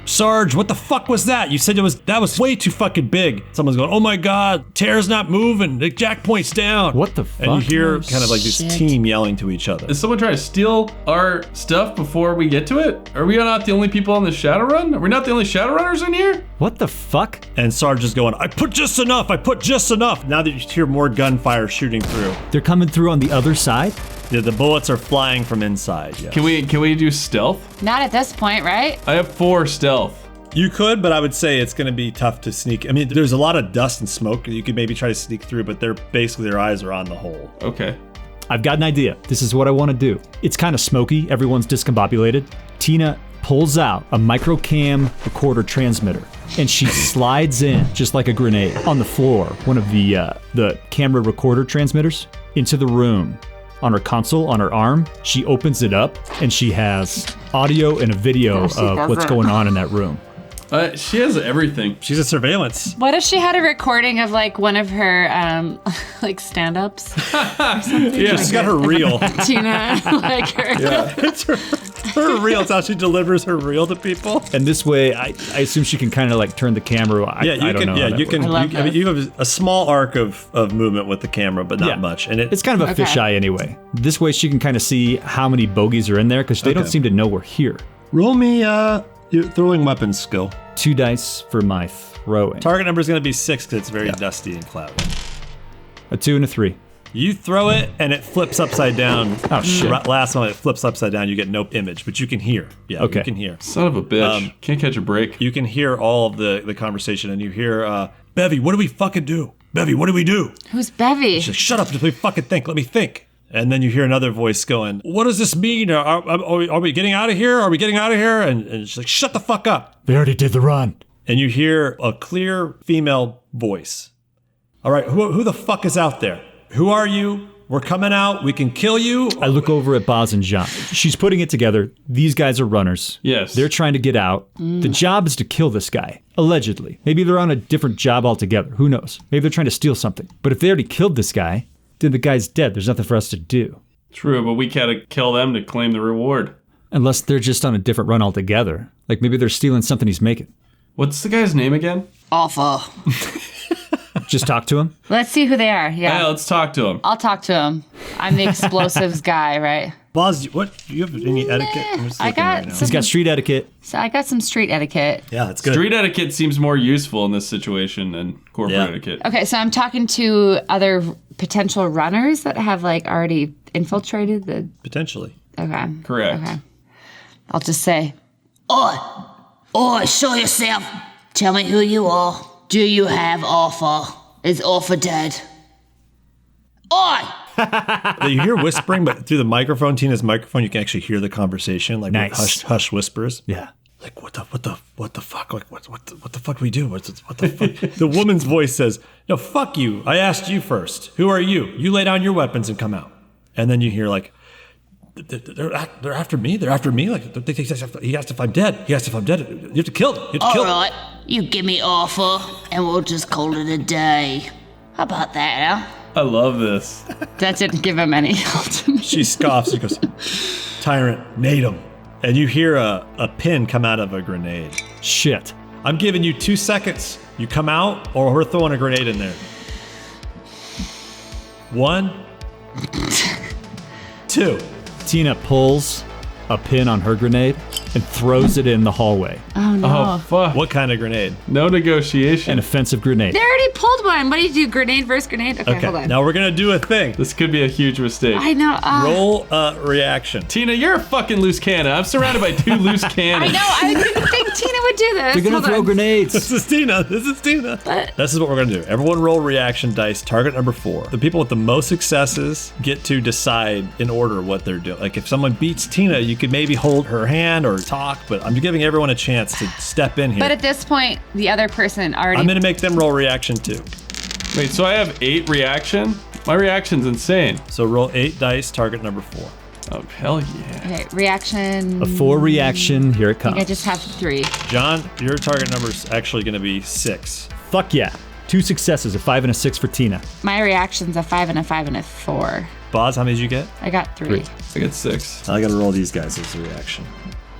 S2: Sarge, what the fuck was that? You said that was way too fucking big. Someone's going, oh my god, Tara's not moving. The jack point's down.
S3: What the fuck?
S2: And you hear kind of like this team yelling to each other.
S5: Is someone trying to steal our stuff before we get to it? Are we not the only people on the Shadowrun? Are we not the only Shadowrunners in here?
S3: What the fuck?
S2: And Sarge is going, I put just enough. Now that you hear more gunfire shooting through.
S3: They're coming through on the other side?
S2: Yeah, the bullets are flying from inside. Yes.
S5: Can we do stealth?
S4: Not at this point, right?
S5: I have 4 stealth.
S2: You could, but I would say it's going to be tough to sneak. I mean, there's a lot of dust and smoke. You could maybe try to sneak through, but their eyes are on the hole.
S5: Okay.
S3: I've got an idea. This is what I want to do. It's kind of smoky. Everyone's discombobulated. Tina pulls out a microcam recorder transmitter, and she slides in just like a grenade on the floor, one of the camera recorder transmitters, into the room. On her console, on her arm, she opens it up, and she has audio and a video of what's going on in that room.
S5: She has everything.
S2: She's a surveillance.
S4: What if she had a recording of like one of her like stand-ups?
S5: Yeah,
S2: she's got her reel.
S4: Tina, like her.
S5: Yeah.
S2: It's her reel. It's how she delivers her reel to people.
S3: And this way, I assume she can kind of like turn the camera. I don't know.
S2: Yeah, you can. You have a small arc of movement with the camera, but not much. And
S3: it's kind of a fisheye anyway. This way, she can kind of see how many bogeys are in there because they don't seem to know we're here.
S2: Roll me your throwing weapons skill.
S3: 2 dice for my throwing.
S2: Target number is going to be 6 because it's very dusty and cloudy.
S3: A 2 and a 3.
S2: You throw it and it flips upside down.
S3: Oh shit!
S2: Last one, it flips upside down. You get no image, but you can hear. Yeah,
S3: okay.
S2: You can hear.
S5: Son of a bitch! Can't catch a break.
S2: You can hear all of the conversation, and you hear, Bevy, what do we fucking do? Bevy, what do we do?
S4: Who's Bevy?
S2: She's like, shut up, let me fucking think. Let me think. And then you hear another voice going, what does this mean? Are we getting out of here? Are we getting out of here? And she's like, shut the fuck up.
S3: They already did the run.
S2: and you hear a clear female voice. All right, who the fuck is out there? Who are you? We're coming out. We can kill you.
S3: I look over at Boz and John. She's putting it together. These guys are runners.
S5: Yes.
S3: They're trying to get out. The job is to kill this guy, allegedly. Maybe they're on a different job altogether. Who knows? Maybe they're trying to steal something. But if they already killed this guy, then the guy's dead. There's nothing for us to do.
S5: True, but we gotta kill them to claim the reward.
S3: Unless they're just on a different run altogether. Like maybe they're stealing something he's making.
S5: What's the guy's name again?
S7: Awful.
S3: Just talk to him.
S4: Let's see who they are. Yeah.
S5: Yeah, let's talk to him.
S4: I'll talk to him. I'm the explosives guy, right?
S2: Boz, what? Do you have any etiquette? I'm just
S4: I
S2: looking
S4: got
S2: right now.
S4: some-
S3: He's got street etiquette.
S4: So I got some street etiquette.
S2: Yeah, that's good.
S5: Street etiquette seems more useful in this situation than corporate
S2: Yeah.
S5: etiquette.
S4: Okay, so I'm talking to other potential runners that have like already infiltrated the.
S2: Potentially.
S4: Okay.
S5: Correct.
S4: Okay. I'll just say,
S7: Oi, show yourself. Tell me who you are. Do you have offer? Is offer dead? Oi!
S2: You hear whispering, but through the microphone, Tina's microphone, you can actually hear the conversation, like with
S3: Nice.
S2: hush whispers.
S3: Yeah.
S2: Like what the fuck? Like what the fuck do we do? What the fuck? The woman's voice says, "No, fuck you. I asked you first. Who are you? You lay down your weapons and come out." And then you hear like, "They're after me. They're after me. Like he asked if I'm dead. He asked if I'm dead. You have to kill him. You have to kill him."
S7: Alright, you give me offer, and we'll just call it a day. How about that, huh?
S5: I love this.
S4: that didn't give him any ultimate.
S2: She scoffs. She goes, "Tyrant, nade him." And you hear a pin come out of a grenade.
S3: Shit.
S2: I'm giving you 2 seconds. You come out, or we're throwing a grenade in there. 1, 2.
S3: Tina pulls a pin on her grenade and throws it in the hallway.
S4: Oh no.
S5: Oh, fuck.
S2: What kind of grenade?
S5: No negotiation.
S3: An offensive grenade.
S4: They already pulled one. What do you do? Grenade versus grenade? Okay, hold
S2: Okay,
S4: on.
S2: now we're gonna do a thing.
S5: This could be a huge mistake.
S4: I know.
S2: Roll a reaction.
S5: Tina, you're a fucking loose cannon. I'm surrounded by 2 loose
S4: I
S5: cannons.
S4: know. I didn't think Tina would do this.
S3: They're gonna
S4: Hold
S3: throw
S4: on.
S3: grenades.
S2: This is Tina.
S4: What?
S2: This is what we're gonna do. Everyone roll reaction dice. Target number 4. The people with the most successes get to decide in order what they're doing. Like if someone beats Tina, you could maybe hold her hand or talk, but I'm giving everyone a chance to step in here.
S4: But at this point, the other person already.
S2: I'm gonna make them roll reaction too.
S5: Wait, so I have 8 reaction? My reaction's insane.
S2: So roll 8 dice. Target number 4.
S5: Oh, hell yeah.
S4: Okay, reaction.
S3: A 4 reaction. Here it
S4: I think I
S3: comes.
S4: just have 3.
S2: John, your target number's actually gonna be 6.
S3: Fuck yeah. 2 successes, a 5 and a 6 for Tina.
S4: My reaction's a 5 and a 5 and a 4.
S2: Boz, how many did you get?
S4: I got 3.
S5: I got 6.
S2: I gotta roll these guys as a reaction.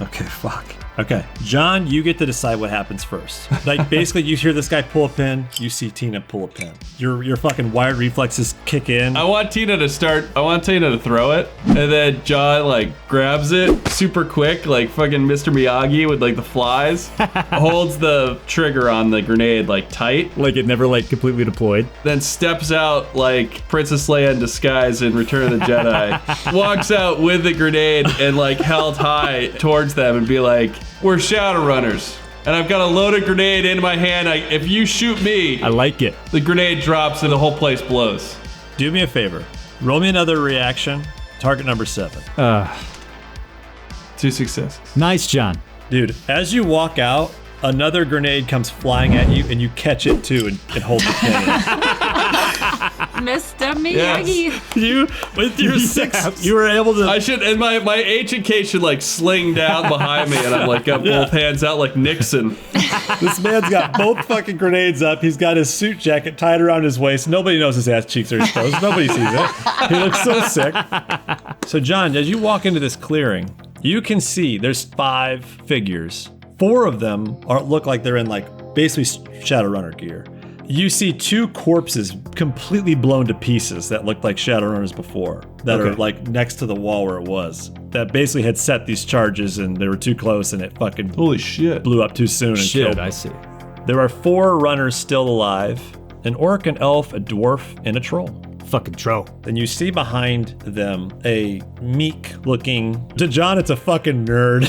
S2: Okay, fuck. Okay, John, you get to decide what happens first. Like, basically, you hear this guy pull a pin, you see Tina pull a pin. Your fucking wired reflexes kick in.
S5: I want Tina to throw it, and then John, like, grabs it super quick, like fucking Mr. Miyagi with, like, the flies, holds the trigger on the grenade, like, tight,
S3: Like it never like completely deployed.
S5: then steps out like Princess Leia in disguise in Return of the Jedi, walks out with the grenade and, like, held high towards them and be like, "We're Shadowrunners, and I've got a loaded grenade in my hand. If you shoot me,
S3: I like it.
S5: the grenade drops and the whole place blows."
S2: Do me a favor. Roll me another reaction. Target number 7.
S5: 2 successes.
S3: Nice, John.
S2: Dude, as you walk out, another grenade comes flying at you, and you catch it too and hold the pin in.
S4: Mr. Miyagi.
S2: You, with your 6, you were able to...
S5: I should, and my H&K should, like, sling down behind me, and I'm like got both hands out like Nixon.
S2: This man's got both fucking grenades up. He's got his suit jacket tied around his waist. Nobody knows his ass cheeks are exposed. Nobody sees it. He looks so sick. So, John, as you walk into this clearing, you can see there's 5 figures. 4 of them look like they're in, like, basically Shadowrunner gear. You see 2 corpses completely blown to pieces that looked like Shadowrunners before, that are, like, next to the wall where it was. That basically had set these charges, and they were too close, and it fucking
S5: Holy shit.
S2: blew up too soon and
S3: Shit,
S2: killed
S3: I
S2: them.
S3: see.
S2: There are 4 runners still alive, an orc, an elf, a dwarf, and a troll.
S3: Fucking troll.
S2: Then you see behind them a meek-looking... To John, it's a fucking nerd.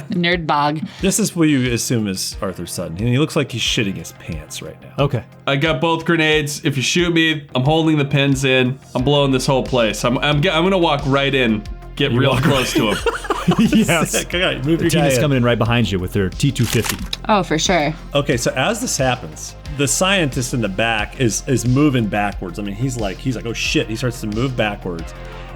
S4: Nerd bog.
S2: This is what you assume is Arthur Sutton. He looks like he's shitting his pants right now.
S3: Okay.
S5: I got both grenades. If you shoot me, I'm holding the pins in. I'm blowing this whole place. I'm gonna walk right in get real close to him.
S3: Yes.
S2: Okay, move your guy
S3: Tina's
S2: in.
S3: coming in right behind you with her T250.
S4: Oh, for sure.
S2: Okay, so as this happens, the scientist in the back is moving backwards. I mean, he's like, oh shit, he starts to move backwards.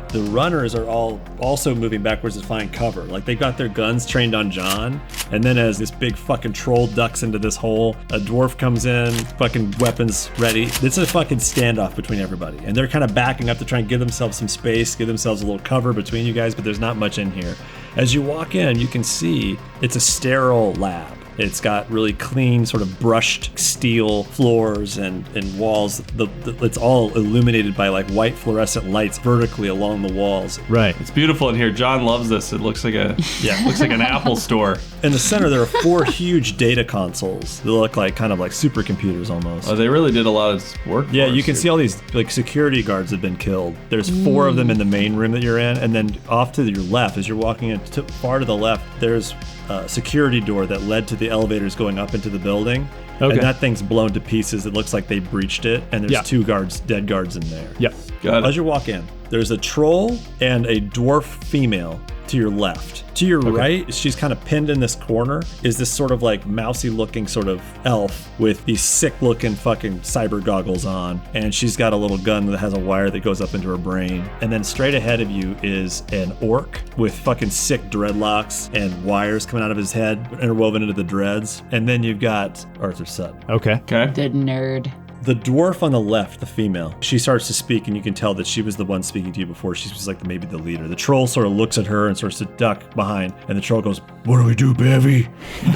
S2: The runners are all also moving backwards to find cover. Like, they've got their guns trained on John, and then as this big fucking troll ducks into this hole, a dwarf comes in, fucking weapons ready. It's a fucking standoff between everybody, and they're kind of backing up to try and give themselves some space, give themselves a little cover between you guys, but there's not much in here. As you walk in, you can see it's a sterile lab. It's got really clean, sort of brushed steel floors and walls. It's all illuminated by like white fluorescent lights vertically along the walls.
S3: Right.
S5: It's beautiful in here. John loves this. It looks like looks like an Apple store.
S2: In the center, there are 4 huge data consoles. They look like kind of like supercomputers almost.
S5: Oh, they really did a lot of work.
S2: Yeah, you can see all these like security guards have been killed. There's 4 of them in the main room that you're in, and then off to your left, as you're walking in, far to the left, there's a security door that led to the elevators going up into the building.
S3: Okay.
S2: And that thing's blown to pieces. It looks like they breached it, and there's 2 dead guards in there.
S3: Yep.
S5: Got
S2: As
S5: it.
S2: you walk in, there's a troll and a dwarf female to your left. To your right, she's kind of pinned in this corner, is this sort of like mousy looking sort of elf with these sick looking fucking cyber goggles on. And she's got a little gun that has a wire that goes up into her brain. And then straight ahead of you is an orc with fucking sick dreadlocks and wires coming out of his head interwoven into the dreads. And then you've got Arthur Sutton.
S3: Okay.
S5: Okay.
S4: The nerd.
S2: The dwarf on the left, the female, she starts to speak, and you can tell that she was the one speaking to you before. She was like maybe the leader. The troll sort of looks at her and starts to duck behind, and the troll goes, "What do we do, Bevy?"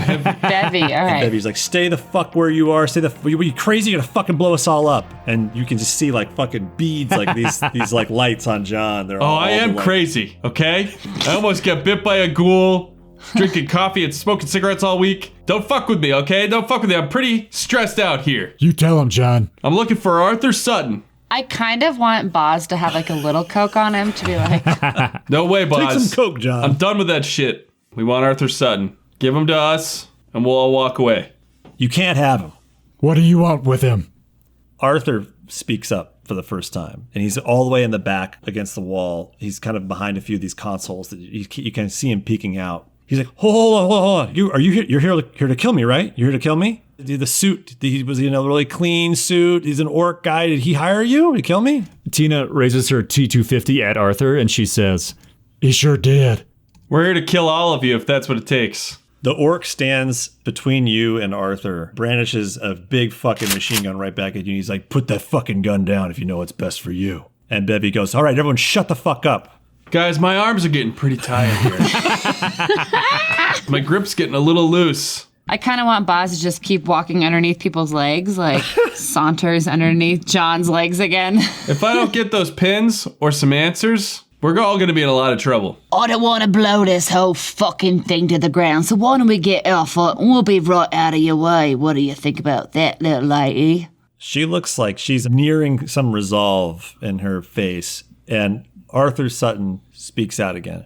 S4: Bevy, all
S2: And
S4: right.
S2: Bevy's like, "Stay the fuck where you are. Were you crazy? You're gonna fucking blow us all up." And you can just see like fucking beads, like these like lights on John. They're
S5: Oh,
S2: all
S5: I am
S2: like,
S5: crazy, okay? I almost got bit by a ghoul, drinking coffee and smoking cigarettes all week. Don't fuck with me, okay? Don't fuck with me. I'm pretty stressed out here.
S3: You tell him, John.
S5: I'm looking for Arthur Sutton.
S4: I kind of want Boz to have like a little Coke on him to be like,
S5: No way,
S2: Take
S5: Boz.
S2: some coke, John.
S5: I'm done with that shit. We want Arthur Sutton. Give him to us, and we'll all walk away.
S2: You can't have him.
S3: What do you want with him?
S2: Arthur speaks up for the first time, and he's all the way in the back against the wall. He's kind of behind a few of these consoles that you can see him peeking out. He's like, hold on. You're here to kill me, right? You're here to kill me? The suit, he was in a really clean suit. He's an orc guy. Did he hire you to kill me?
S3: Tina raises her T250 at Arthur, and she says, "He sure did."
S5: We're here to kill all of you if that's what it takes.
S2: The orc stands between you and Arthur, brandishes a big fucking machine gun right back at you. He's like, "Put that fucking gun down if you know what's best for you." And Bevy goes, "All right, everyone shut the fuck up."
S5: Guys, my arms are getting pretty tired here. My grip's getting a little loose.
S4: I kind of want Boz to just keep walking underneath people's legs, like saunters underneath John's legs again.
S5: If I don't get those pins or some answers, we're all going to be in a lot of trouble.
S7: I don't want to blow this whole fucking thing to the ground, so why don't we get off it and we'll be right out of your way. What do you think about that, little lady?
S2: She looks like she's nearing some resolve in her face, and Arthur Sutton speaks out again.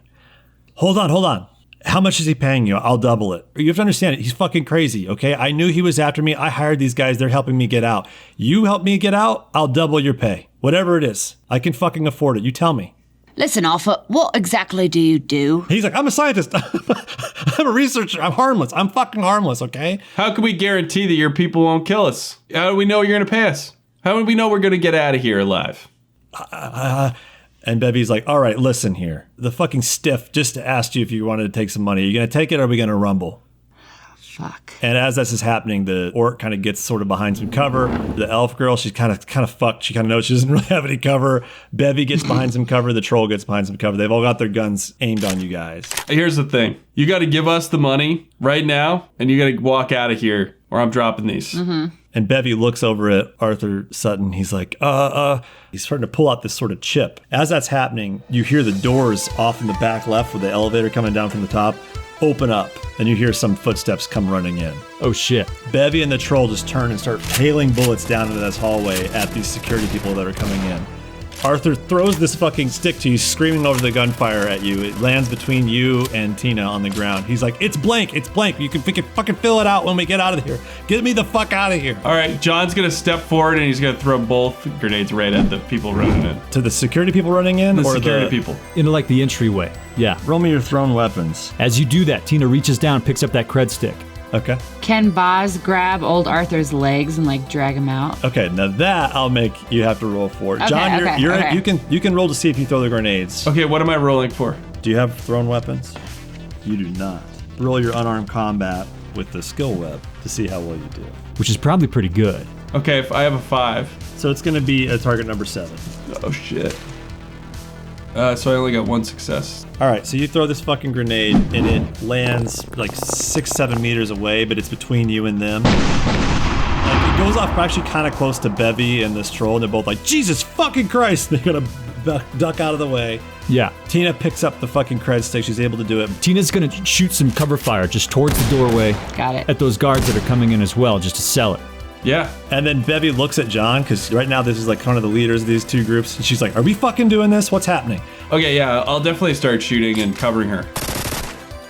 S2: Hold on. How much is he paying you? I'll double it. You have to understand, he's fucking crazy, okay? I knew he was after me. I hired these guys. They're helping me get out. You help me get out, I'll double your pay. Whatever it is. I can fucking afford it. You tell me.
S7: Listen, Arthur, what exactly do you do?
S2: He's like, I'm a scientist. I'm a researcher. I'm harmless. I'm fucking harmless, okay?
S5: How can we guarantee that your people won't kill us? How do we know you're going to pass? How do we know we're going to get out of here alive?
S2: And Bevy's like, all right, listen here. The fucking stiff just asked you if you wanted to take some money. Are you going to take it or are we going to rumble?
S4: Fuck.
S2: And as this is happening, the orc kind of gets sort of behind some cover. The elf girl, she's kind of fucked. She kind of knows she doesn't really have any cover. Bevy gets behind some cover. The troll gets behind some cover. They've all got their guns aimed on you guys.
S5: Here's the thing. You got to give us the money right now, and you got to walk out of here, or I'm dropping these.
S4: Mm-hmm.
S2: And Bevy looks over at Arthur Sutton. He's like, he's starting to pull out this sort of chip. As that's happening, you hear the doors off in the back left with the elevator coming down from the top open up, and you hear some footsteps come running in.
S3: Oh, shit.
S2: Bevy and the troll just turn and start hailing bullets down into this hallway at these security people that are coming in. Arthur throws this fucking stick to you, screaming over the gunfire at you. It lands between you and Tina on the ground. He's like, it's blank. You can fucking fill it out when we get out of here. Get me the fuck out of here.
S5: All right, John's going to step forward and he's going to throw both grenades right at the people running in.
S2: To the security people running in?
S5: The security people.
S3: Into like the entryway. Yeah.
S2: Roll me your thrown weapons.
S3: As you do that, Tina reaches down, picks up that cred stick.
S2: Okay.
S4: Can Boz grab old Arthur's legs and like drag him out?
S2: Okay, now that I'll make you have to roll for.
S4: Okay,
S2: John,
S4: okay.
S2: you can roll to see if you throw the grenades.
S5: Okay, what am I rolling for?
S2: Do you have thrown weapons? You do not. Roll your unarmed combat with the skill web to see how well you do.
S3: Which is probably pretty good.
S5: Okay, if I have a 5.
S2: So it's going to be a target number 7.
S5: Oh shit. So I only got 1 success.
S2: All right, so you throw this fucking grenade and it lands like 6-7 meters away, but it's between you and them. Like it goes off actually kind of close to Bevy and this troll, and they're both like, Jesus fucking Christ! They're gonna duck out of the way.
S3: Yeah.
S2: Tina picks up the fucking cred stick. She's able to do it.
S3: Tina's gonna shoot some cover fire just towards the doorway.
S4: Got it.
S3: At those guards that are coming in as well, just to sell it.
S5: Yeah.
S2: And then Bevy looks at John, because right now this is like one of the leaders of these two groups. And she's like, are we fucking doing this? What's happening?
S5: Okay, yeah, I'll definitely start shooting and covering her.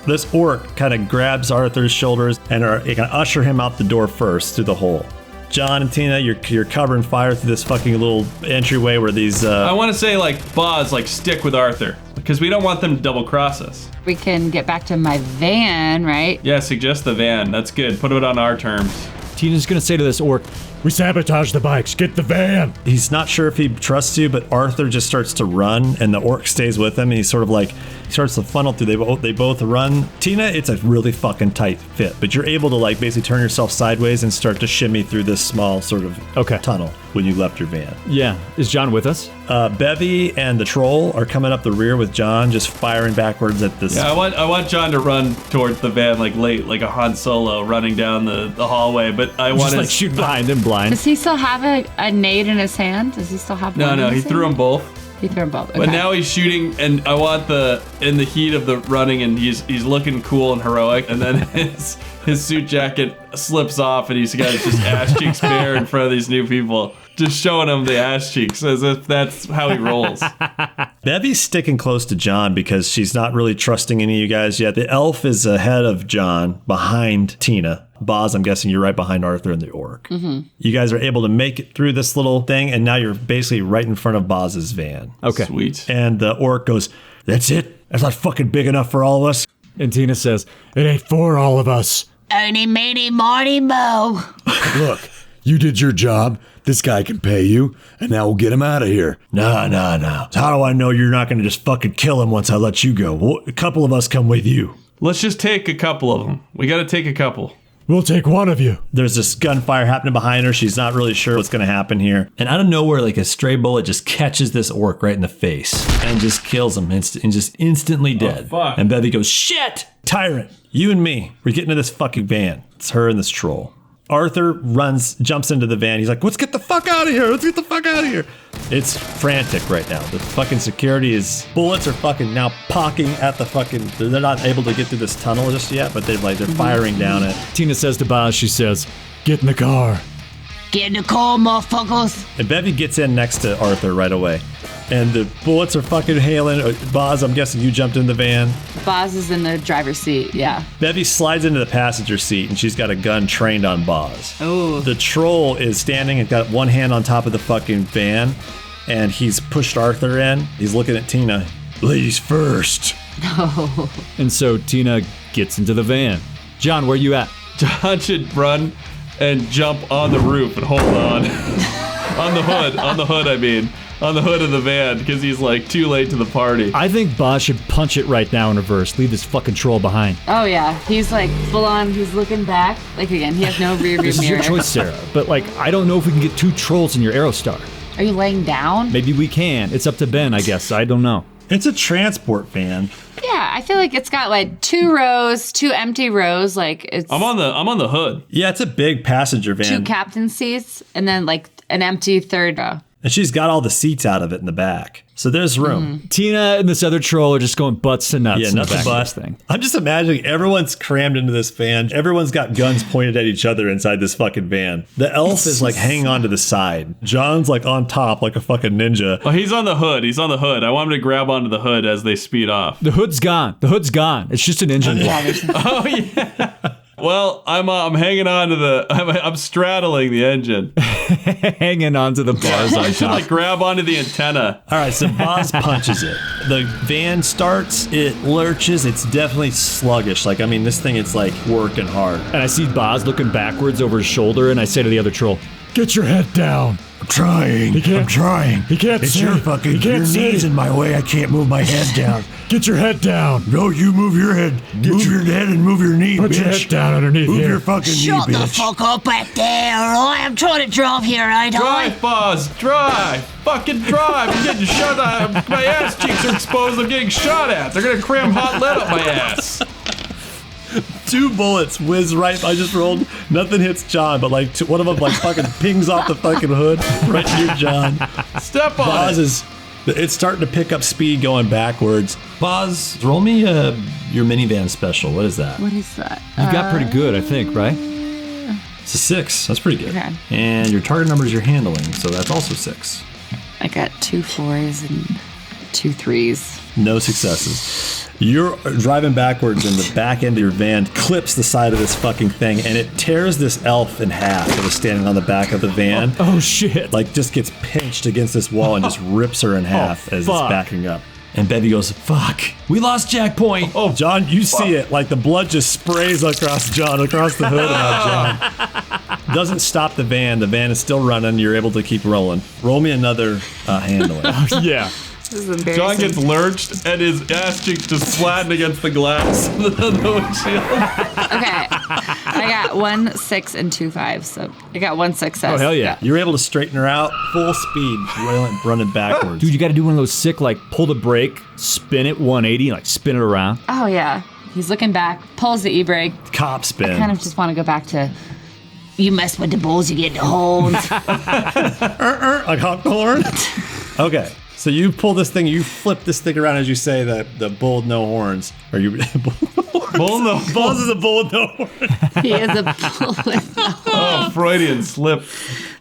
S2: This orc kind of grabs Arthur's shoulders and are going to usher him out the door first through the hole. John and Tina, you're covering fire through this fucking little entryway where these...
S5: I want to say, like, Boz, like, stick with Arthur. Because we don't want them to double cross us.
S4: We can get back to my van, right?
S5: Yeah, suggest the van. That's good. Put it on our terms.
S3: Tina's gonna say to this orc, we sabotage the bikes, get the van.
S2: He's not sure if he trusts you, but Arthur just starts to run and the orc stays with him. And he's sort of like, he starts to funnel through. They both run. Tina, it's a really fucking tight fit, but you're able to like basically turn yourself sideways and start to shimmy through this small sort of tunnel when you left your van.
S3: Yeah, is John with us?
S2: Bevy and the troll are coming up the rear with John, just firing backwards at this.
S5: Yeah, I want John to run towards the van like a Han Solo running down the hallway, but I want
S3: just like shoot behind him blind.
S4: Does he still have a nade in his hand? Does he still have one?
S5: No, he threw them both.
S4: He threw them both. Okay.
S5: But now he's shooting, and I want in the heat of the running, and he's looking cool and heroic, and then his suit jacket slips off, and he's got just ass cheeks bare in front of these new people, just showing them the ass cheeks as if that's how he rolls.
S2: Bevy's sticking close to John because she's not really trusting any of you guys yet. The elf is ahead of John, behind Tina. Boz, I'm guessing you're right behind Arthur and the orc. Mm-hmm. You guys are able to make it through this little thing, and now you're basically right in front of Boz's van.
S3: Okay.
S5: Sweet.
S2: And the orc goes, that's it? That's not fucking big enough for all of us?
S3: And Tina says, it ain't for all of us.
S7: Earny, meeny, miny, mo.
S6: Look, you did your job. This guy can pay you, and now we'll get him out of here.
S2: No. How do I know you're not going to just fucking kill him once I let you go? Well, a couple of us come with you.
S5: Let's just take a couple of them. We got to take a couple.
S3: We'll take one of you.
S2: There's this gunfire happening behind her. She's not really sure what's going to happen here.
S6: And out of nowhere, like a stray bullet just catches this orc right in the face and just kills him and just instantly dead.
S5: Oh, fuck.
S6: And Bevy goes, shit!
S2: Tyrant, you and me, we're getting to this fucking van. It's her and this troll. Arthur jumps into the van. He's like, let's get the fuck out of here. Let's get the fuck out of here. It's frantic right now. The fucking security bullets are fucking now pocking at the fucking, they're not able to get through this tunnel just yet, but they're firing down it.
S3: Tina says to Boz, she says, get in the car.
S7: Get in the car, motherfuckers.
S2: And Bevy gets in next to Arthur right away. And the bullets are fucking hailing. Boz, I'm guessing you jumped in the van.
S4: Boz is in the driver's seat, yeah.
S2: Bevy slides into the passenger seat, and she's got a gun trained on Boz.
S4: Ooh.
S2: The troll is standing and got one hand on top of the fucking van, and he's pushed Arthur in. He's looking at Tina. Ladies first.
S4: No.
S3: And so Tina gets into the van. John, where you at?
S5: John should run and jump on the roof and hold on. On the hood, on the hood of the van, because he's like too late to the party.
S3: I think Boz should punch it right now in reverse. Leave this fucking troll behind.
S4: Oh yeah, he's like full on. He's looking back. Like again, he has no rear view
S3: This is
S4: mirror.
S3: your choice, Sarah. But like, I don't know if we can get 2 trolls in your Aerostar.
S4: Are you laying down?
S3: Maybe we can. It's up to Ben, I guess. I don't know.
S2: It's a transport van.
S4: Yeah, I feel like it's got like 2 empty rows. Like it's
S5: I'm on the hood.
S2: Yeah, it's a big passenger van.
S4: 2 captain seats, and then like an empty third row.
S2: And she's got all the seats out of it in the back. So there's room.
S3: Tina and this other troll are just going butts to nuts.
S2: Yeah,
S3: in the
S2: nuts
S3: back
S2: to
S3: of
S2: butts.
S3: this thing.
S2: I'm just imagining everyone's crammed into this van. Everyone's got guns pointed at each other inside this fucking van. The elf is like hanging on to the side. John's like on top like a fucking ninja.
S5: Oh, he's on the hood. I want him to grab onto the hood as they speed off.
S3: The hood's gone. It's just an engine block.
S5: Oh, yeah. Well, I'm hanging on to I'm straddling the engine.
S3: Hanging onto the bars on
S5: I should
S3: top.
S5: like grab onto the antenna.
S2: All right, so Boz punches it. The van starts, it lurches, it's definitely sluggish. Like, I mean, this thing, it's like working hard.
S3: And I see Boz looking backwards over his shoulder, and I say to the other troll, "Get your head down."
S8: I'm trying. I'm trying.
S3: He can't
S8: It's
S3: see.
S8: your fucking
S3: He can't
S8: your
S3: see.
S8: knees in my way. I can't move my head down.
S3: Get your head down.
S8: No, you move your head. Move your head and move your knee,
S3: Put
S8: bitch.
S3: your head down underneath
S8: Move
S3: here.
S8: your fucking
S7: Shut
S8: knee,
S7: the
S8: bitch.
S7: fuck up back there, alright? I'm trying to drive here, ain't I?
S5: Drive, Boz, drive. Fucking drive. I'm getting shot at. My ass cheeks are exposed. I'm getting shot at. They're going to cram hot lead up my ass.
S2: 2 bullets whiz right. I just rolled. Nothing hits John, but like one of them like fucking pings off the fucking hood right near John.
S5: Step on
S2: Boz
S5: it.
S2: it's starting to pick up speed going backwards. Boz, roll me your minivan special. What is that?
S4: What is that?
S3: You got pretty good, I think, right?
S2: It's a 6. That's pretty good.
S4: Okay.
S2: And your target numbers you're handling, so that's also 6.
S4: I got 2 4s and 2 3s.
S2: No successes. You're driving backwards and the back end of your van clips the side of this fucking thing and it tears this elf in half that was standing on the back of the van.
S3: Oh, shit.
S2: Like just gets pinched against this wall and just rips her in half as
S3: fuck.
S2: it's backing up. And Bevy goes, "Fuck, we lost Jack Point." Oh, John, you see it. Like the blood just sprays across John, across the hood of John. Doesn't stop the van. The van is still running. You're able to keep rolling. Roll me another handling.
S3: Yeah.
S4: This is embarrassing.
S5: John gets lurched and his ass cheeks just flattened against the glass of the windshield.
S4: Okay. I got 1 6 and 2 5s, so I got 1 success.
S3: Oh, hell yeah.
S2: You're able to straighten her out, full speed, running backwards.
S3: Dude, you got to do one of those sick, like, pull the brake, spin it 180, like, spin it around.
S4: Oh, yeah. He's looking back, pulls the e-brake.
S2: Cop spin.
S4: Kind of just want to go back to, you mess with the bulls, you get the horns.
S2: Like honk the horn? Okay. So you pull this thing, you flip this thing around as you say the bull with no horns. Are you
S5: Bull no
S2: Boz is a bull with no horns.
S4: He is a bull with no horns.
S5: Oh, Freudian slip.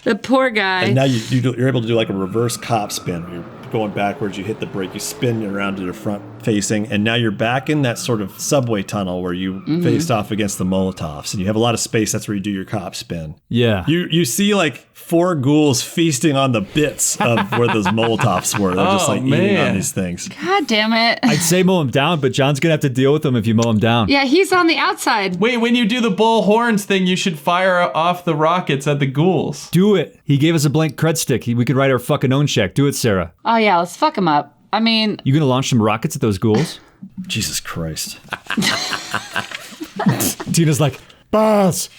S4: The poor guy.
S2: And now you're able to do like a reverse cop spin. You're going backwards, you hit the brake, you spin around to the front facing, and now you're back in that sort of subway tunnel where you faced off against the Molotovs, and you have a lot of space. That's where you do your cop spin.
S3: Yeah.
S2: You see like 4 ghouls feasting on the bits of where those Molotovs were. They're just
S5: Oh,
S2: like eating
S5: man.
S2: on these things.
S4: God damn it.
S3: I'd say mow him down, but John's going to have to deal with him if you mow him down.
S4: Yeah, he's on the outside.
S5: Wait, when you do the bull horns thing, you should fire off the rockets at the ghouls.
S3: Do it. He gave us a blank cred stick. We could write our fucking own check. Do it, Sarah.
S4: Oh, yeah, let's fuck him up. I mean,
S3: You going to launch some rockets at those ghouls?
S2: Jesus Christ.
S3: Tina's like, Boz,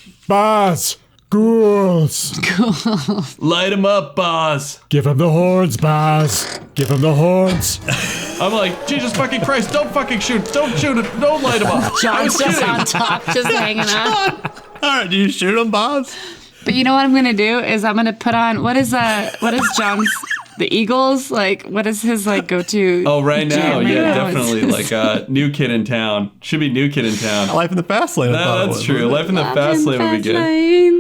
S3: ghouls.
S5: Light him up, Boz.
S3: Give him the horns, Boz. Give him the horns.
S5: I'm like, Jesus fucking Christ, don't fucking shoot. Don't shoot it. Don't light him up. I was
S4: John's just
S5: kidding.
S4: on top, just hanging out.
S2: All right, do you shoot him, Boz?
S4: But you know what I'm gonna do is I'm gonna put on what is John's the Eagles, like what is his like go-to?
S5: Oh, right now,
S4: jam?
S5: yeah,
S4: No, it's
S5: definitely.
S4: his-
S5: Like New Kid in Town. Should be New Kid in Town.
S2: Life in the Fast Lane. I thought
S5: No,
S2: it
S5: that's
S2: was.
S5: true. Life in the Fast Lane would be good. Yeah,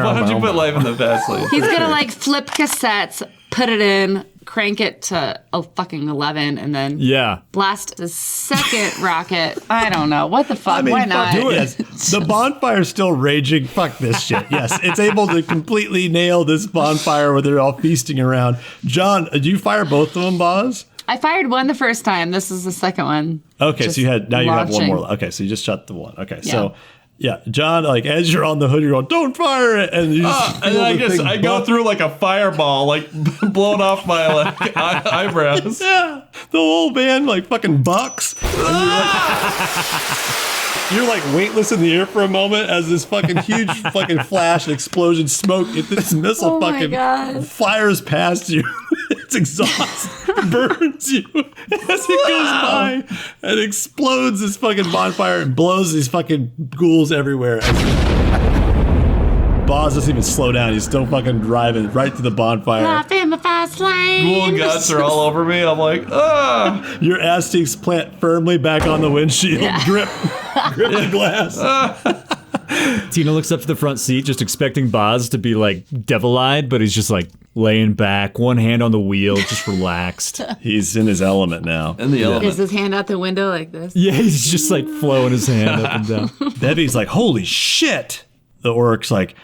S5: why don't you put Life in the Fast Lane?
S4: He's gonna like flip cassettes, put it in, crank it to a fucking 11, and then
S3: Yeah.
S4: blast the second rocket. I don't know what the fuck.
S2: I mean,
S4: Why
S2: fuck
S4: not?
S2: it. Yes. The bonfire's still raging. Fuck this shit. Yes, it's able to completely nail this bonfire where they're all feasting around. John, did you fire both of them, Boz?
S4: I fired one the first time. This is the second one.
S2: Okay,
S4: Just
S2: so you have one
S4: launching.
S2: more. Okay, so you just shot the one. Okay,
S4: Yeah.
S2: so yeah, John, like as you're on the hood, you're going, "Don't fire it!" And you just
S5: And
S2: feel
S5: I
S2: the
S5: guess
S2: thing
S5: I go
S2: buck-
S5: through like a fireball, like blown off my like eyebrows.
S2: Yeah, the whole band like fucking bucks. You're like weightless in the air for a moment as this fucking huge fucking flash and explosion smoke. If this missile
S4: Oh my
S2: fucking
S4: God.
S2: fires past you, its exhaust burns you as it goes by and explodes this fucking bonfire and blows these fucking ghouls everywhere. Boz doesn't even slow down. He's still fucking driving right to the bonfire.
S4: Life in the fast lane.
S5: Ghoul guts are all over me. I'm like, ah.
S2: Your ass cheeks plant firmly back on the windshield. Grip the glass.
S3: Tina looks up to the front seat, just expecting Boz to be like devil-eyed, but he's just like laying back, one hand on the wheel, just relaxed.
S2: He's in his element now.
S5: In the element.
S4: Is his hand out the window like this?
S3: Yeah, he's just like flowing his hand up and down.
S2: Bevy's like, holy shit. The orc's like,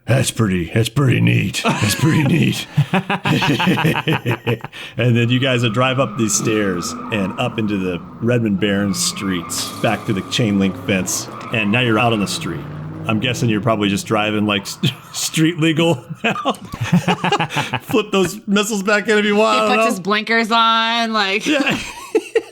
S2: that's pretty neat. That's pretty neat. And then you guys will drive up these stairs and up into the Redmond Barrens streets, back to the chain link fence, and now you're out on the street. I'm guessing you're probably just driving like street legal now. Flip those missiles back in if you want.
S4: He puts his blinkers on, like.
S2: Yeah.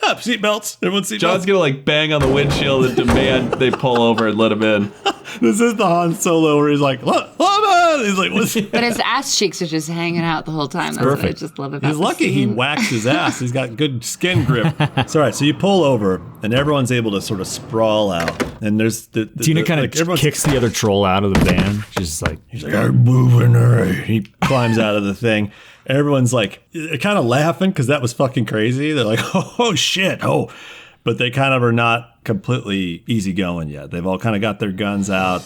S2: Seatbelts. Everyone's seatbelts.
S5: John's gonna like bang on the windshield and demand they pull over and let him in.
S2: This is the Han Solo where he's like, look, he's like, what's
S4: But his ass cheeks are just hanging out the whole time. That's
S3: perfect.
S4: what I just love about
S2: He's
S4: the
S2: lucky he
S4: scene.
S2: waxed his ass. He's got good skin grip. It's all right. So you pull over, and everyone's able to sort of sprawl out. And there's
S3: Tina kind of kicks the other troll out of the van. She's like,
S2: He's like, I'm moving. All right. He climbs out of the thing. Everyone's like, kind of laughing because that was fucking crazy. They're like, oh shit, oh. But they kind of are not completely easygoing yet. They've all kind of got their guns out.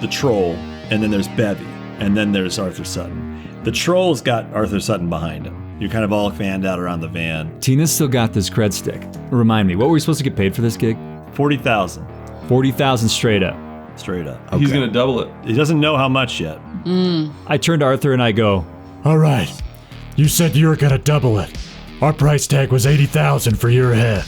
S2: The troll, and then there's Bevy, and then there's Arthur Sutton. The troll's got Arthur Sutton behind him. You're kind of all fanned out around the van.
S3: Tina's still got this cred stick. Remind me, what were we supposed to get paid for this gig?
S2: 40,000
S3: 40,000 straight up.
S2: straight up.
S5: He's gonna double it.
S2: He doesn't know how much yet.
S3: I turn to Arthur and I go,
S8: All right. You said you were going to double it. Our price tag was 80,000 for your head.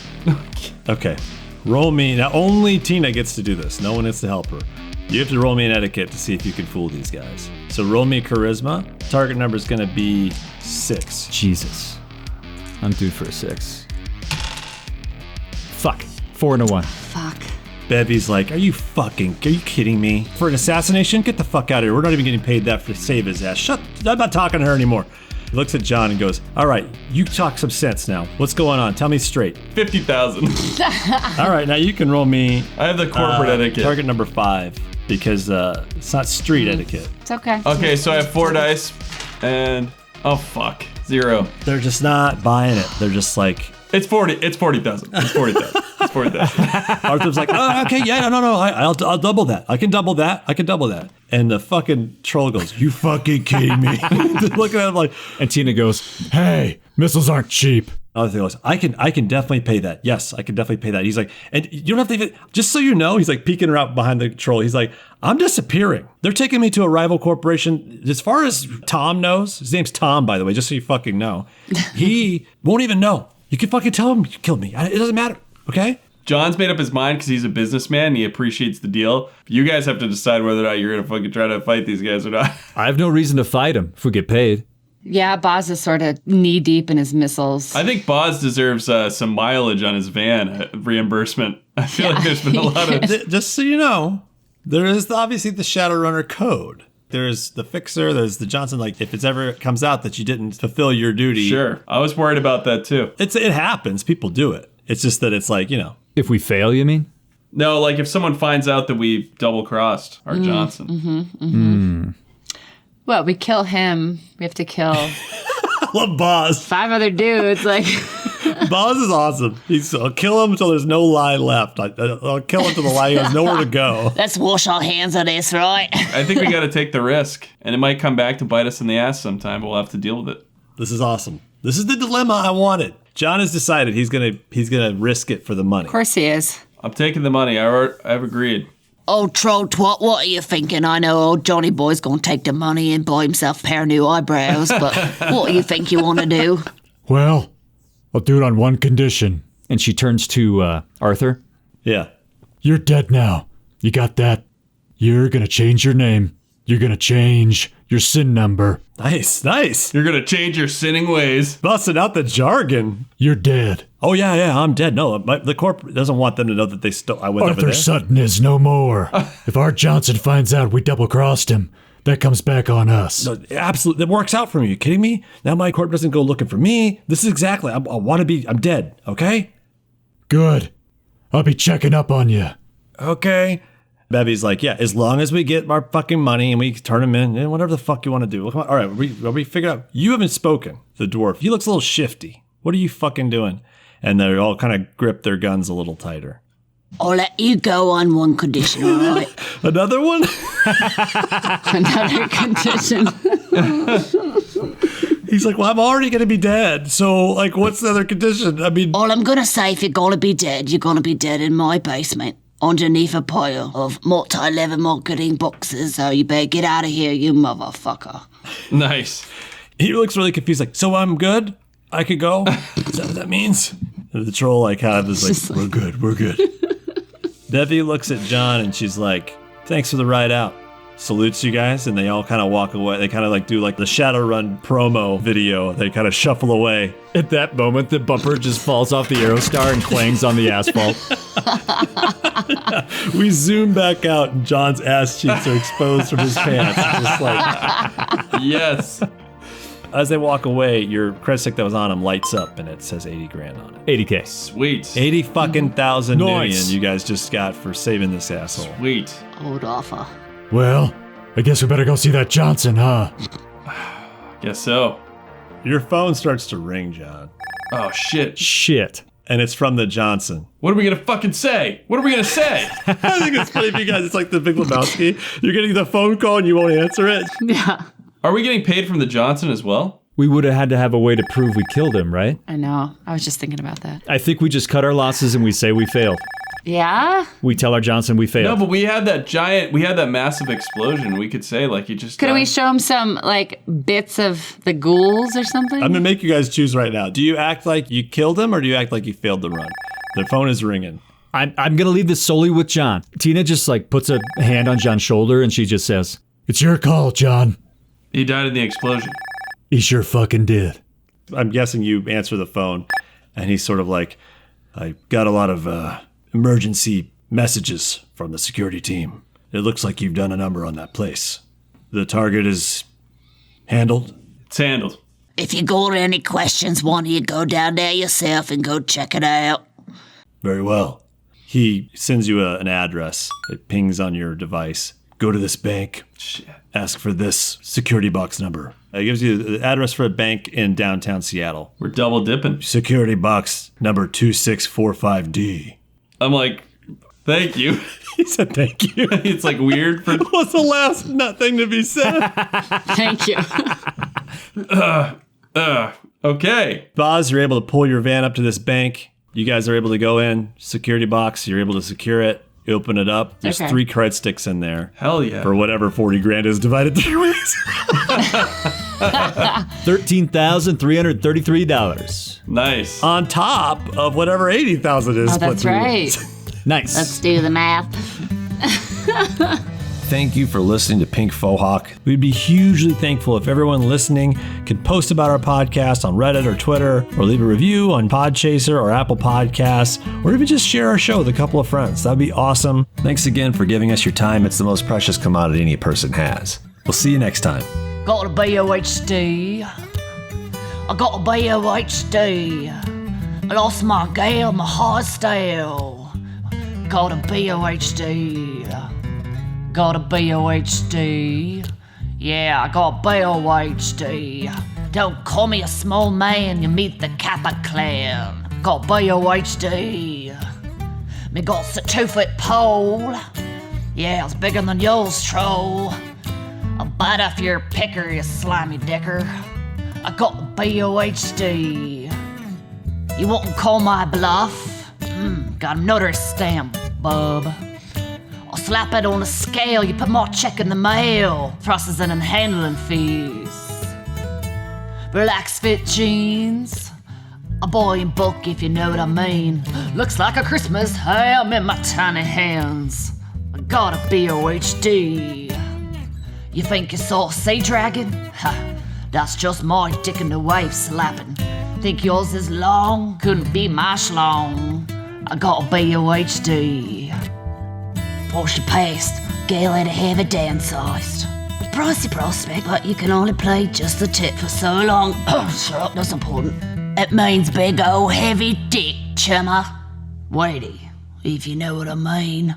S2: Okay. Roll me. Now, only Tina gets to do this. No one gets to help her. You have to roll me an etiquette to see if you can fool these guys. So roll me charisma. Target number is going to be 6.
S3: Jesus. I'm due for a 6. Fuck. 4 and a 1.
S4: Fuck.
S2: Bevy's like, are you kidding me? For an assassination? Get the fuck out of here. We're not even getting paid that to save his ass. I'm not talking to her anymore. He looks at John and goes, all right, you talk some sense now. What's going on? Tell me straight.
S5: 50,000.
S2: All right, now you can roll me
S5: I have the corporate etiquette.
S2: target number 5 because it's not street etiquette.
S4: It's okay.
S5: Okay, so I have 4 dice, and oh fuck, 0.
S2: They're just not buying it. They're just like,
S5: It's 40,000. It's 40,000. It's 40,000.
S2: Arthur's like, oh, okay, yeah, no, I'll double that. I can double that. And the fucking troll goes, you fucking kidding me? Looking at him like,
S3: And Tina goes,
S8: Hey, missiles aren't cheap.
S2: Arthur goes, I can definitely pay that. Yes, I can definitely pay that. He's like, and you don't have to even, just so you know, he's like peeking around behind the troll. He's like, I'm disappearing. They're taking me to a rival corporation. As far as Tom knows, his name's Tom, by the way, just so you fucking know. He won't even know. You can fucking tell him you killed me. It doesn't matter, okay?
S5: John's made up his mind because he's a businessman and he appreciates the deal. You guys have to decide whether or not you're gonna fucking try to fight these guys or not.
S3: I have no reason to fight him if we get paid.
S4: Yeah, Boz is sort of knee deep in his missiles.
S5: I think Boz deserves some mileage on his van reimbursement. I feel like there's been a lot of...
S2: Just so you know, there is obviously the Shadowrunner code. There's the fixer, there's the Johnson. Like, if it's ever comes out that you didn't fulfill your duty.
S5: Sure. I was worried about that too.
S2: It happens. People do it. It's just that it's like, you know.
S3: If we fail, you mean?
S5: No, like if someone finds out that we double-crossed our Johnson.
S4: Well, we kill him. We have to kill
S2: I love Boz.
S4: 5 other dudes. Like,
S2: Boz is awesome. I'll kill him until there's no line left. I'll kill him till the line has nowhere to go.
S7: Let's wash our hands of this, right?
S5: I think we got to take the risk. And it might come back to bite us in the ass sometime, but we'll have to deal with it.
S2: This is awesome. This is the dilemma I wanted. John has decided he's gonna risk it for the money.
S4: of course he is.
S5: I'm taking the money. I've agreed.
S7: Old troll twat, what are you thinking? I know old Johnny Boy's gonna take the money and buy himself a pair of new eyebrows, but what do you think you want to do?
S8: Well, I'll do it on one condition.
S3: And she turns to Arthur.
S2: Yeah.
S8: You're dead now. You got that? You're gonna change your name. You're gonna change your SIN number.
S2: Nice.
S5: You're going to change your sinning ways.
S2: Busting out the jargon.
S8: You're dead.
S2: Oh, yeah, I'm dead. No, the corp doesn't want them to know that I went over
S8: Arthur
S2: there.
S8: Sutton is no more. If Art Johnson finds out we double-crossed him, that comes back on us.
S2: No, absolutely. That works out for me. Are you kidding me? Now my corp doesn't go looking for me. This is exactly, I'm dead, okay?
S8: Good. I'll be checking up on you.
S2: Okay. Bevy's like, yeah, as long as we get our fucking money and we turn him in, and whatever the fuck you want to do. Well, come on. All right, we figured out. You haven't spoken, the dwarf. He looks a little shifty. What are you fucking doing? And they all kind of grip their guns a little tighter.
S7: I'll let you go on one condition, all right?
S2: Another one?
S4: Another condition.
S2: He's like, well, I'm already going to be dead. So, like, what's the other condition? I mean,
S7: All I'm gonna say, if you're gonna be dead, you're gonna be dead in my basement, underneath a pile of multi-level marketing boxes, so you better get out of here, you motherfucker.
S5: Nice.
S2: he looks really confused. Like, so I'm good? I could go? Is that what that means? And the troll, like, kind of is like, we're good. Devi looks at John and she's like, thanks for the ride out. Salutes you guys, and they all kind of walk away. They kind of like do like the Shadowrun promo video. They kind of shuffle away.
S3: At that moment, the bumper just falls off the Aerostar and clangs on the asphalt.
S2: We zoom back out, and John's ass cheeks are exposed from his pants. Just like,
S5: Yes.
S2: as they walk away, your credit stick that was on him lights up, and it says 80 grand on it.
S3: 80K.
S5: Sweet.
S2: 80 fucking thousand
S3: Nice.
S2: million you guys just got for saving this asshole.
S5: Sweet.
S7: Old offer.
S8: Well, I guess we better go see that Johnson, huh?
S5: Guess so.
S2: Your phone starts to ring, John,
S5: Oh, shit.
S3: Shit.
S2: and it's from the Johnson.
S5: What are we gonna fucking say? What are we gonna say?
S2: I think it's funny for you guys. It's like the Big Lebowski. You're getting the phone call and you won't answer it.
S4: Yeah.
S5: Are we getting paid from the Johnson as well?
S3: We would have had to have a way to prove we killed him, right?
S4: I know. I was just thinking about that.
S3: I think we just cut our losses and we say we failed.
S4: Yeah?
S3: We tell our Johnson we
S5: No,
S3: failed.
S5: but we had that massive explosion. We could say, like, you just
S4: Could we
S5: died.
S4: show him some, like, bits of the ghouls or something?
S2: I'm going to make you guys choose right now. Do you act like you killed him or do you act like you failed the run? The phone is ringing.
S3: I'm going to leave this solely with John. Tina just like puts a hand on John's shoulder and she just says,
S8: It's your call, John.
S5: He died in the explosion.
S8: He sure fucking did.
S2: I'm guessing you answer the phone, and he's sort of like, I got a lot of emergency messages from the security team. It looks like you've done a number on that place. The target is handled.
S5: It's handled.
S7: If you got any questions, why don't you go down there yourself and go check it out?
S2: Very well. He sends you an address. It pings on your device. Go to this bank.
S5: Shit.
S2: Ask for this security box number. It gives you the address for a bank in downtown Seattle.
S5: We're double dipping.
S2: Security box number 2645D.
S5: I'm like, thank you.
S2: He said thank you.
S5: It's like weird for.
S2: What's the last thing to be said?
S4: Thank you.
S5: Okay.
S2: Boz, you're able to pull your van up to this bank. You guys are able to go in. Security box, you're able to secure it. You open it up. There's
S4: Okay.
S2: 3 credit sticks in there.
S5: Hell yeah.
S2: For whatever 40 grand is divided 3 ways.
S3: $13,333.
S5: Nice.
S2: On top of whatever 80,000 is.
S4: Oh,
S2: split
S4: that's
S2: 3
S4: right.
S2: ways.
S3: Nice.
S7: Let's do the math.
S2: Thank you for listening to Pink Fohawk. We'd be hugely thankful if everyone listening could post about our podcast on Reddit or Twitter, or leave a review on Podchaser or Apple Podcasts, or even just share our show with a couple of friends. That'd be awesome. Thanks again for giving us your time. It's the most precious commodity any person has. We'll see you next time.
S7: Gotta be OHD. I gotta be OHD. I lost my gal, my heart style. Gotta be OHD. Gotta be OHD. Yeah, I gotta be OHD. Don't call me a small man, you meet the Kappa clan. Gotta be OHD. Me got's a 2-foot pole. Yeah, it's bigger than yours, troll. I'll bite off your picker, you slimy dicker. I got BOHD. You won't call my bluff? Got another stamp, bub. I'll slap it on a scale, you put more check in the mail. Processing and handling fees. Relax fit jeans. A boy in bulk, if you know what I mean. Looks like a Christmas ham in my tiny hands. I got a BOHD. You think you saw a sea dragon? Ha, that's just my dick in the wave slapping. Think yours is long? Couldn't be my schlong. I got a BOHD. Porsche past, gale had a heavy downsized. Pricey prospect, but you can only play just the tip for so long. Shut up, that's important. It means big ol' heavy dick, chummer. Weighty, if you know what I mean.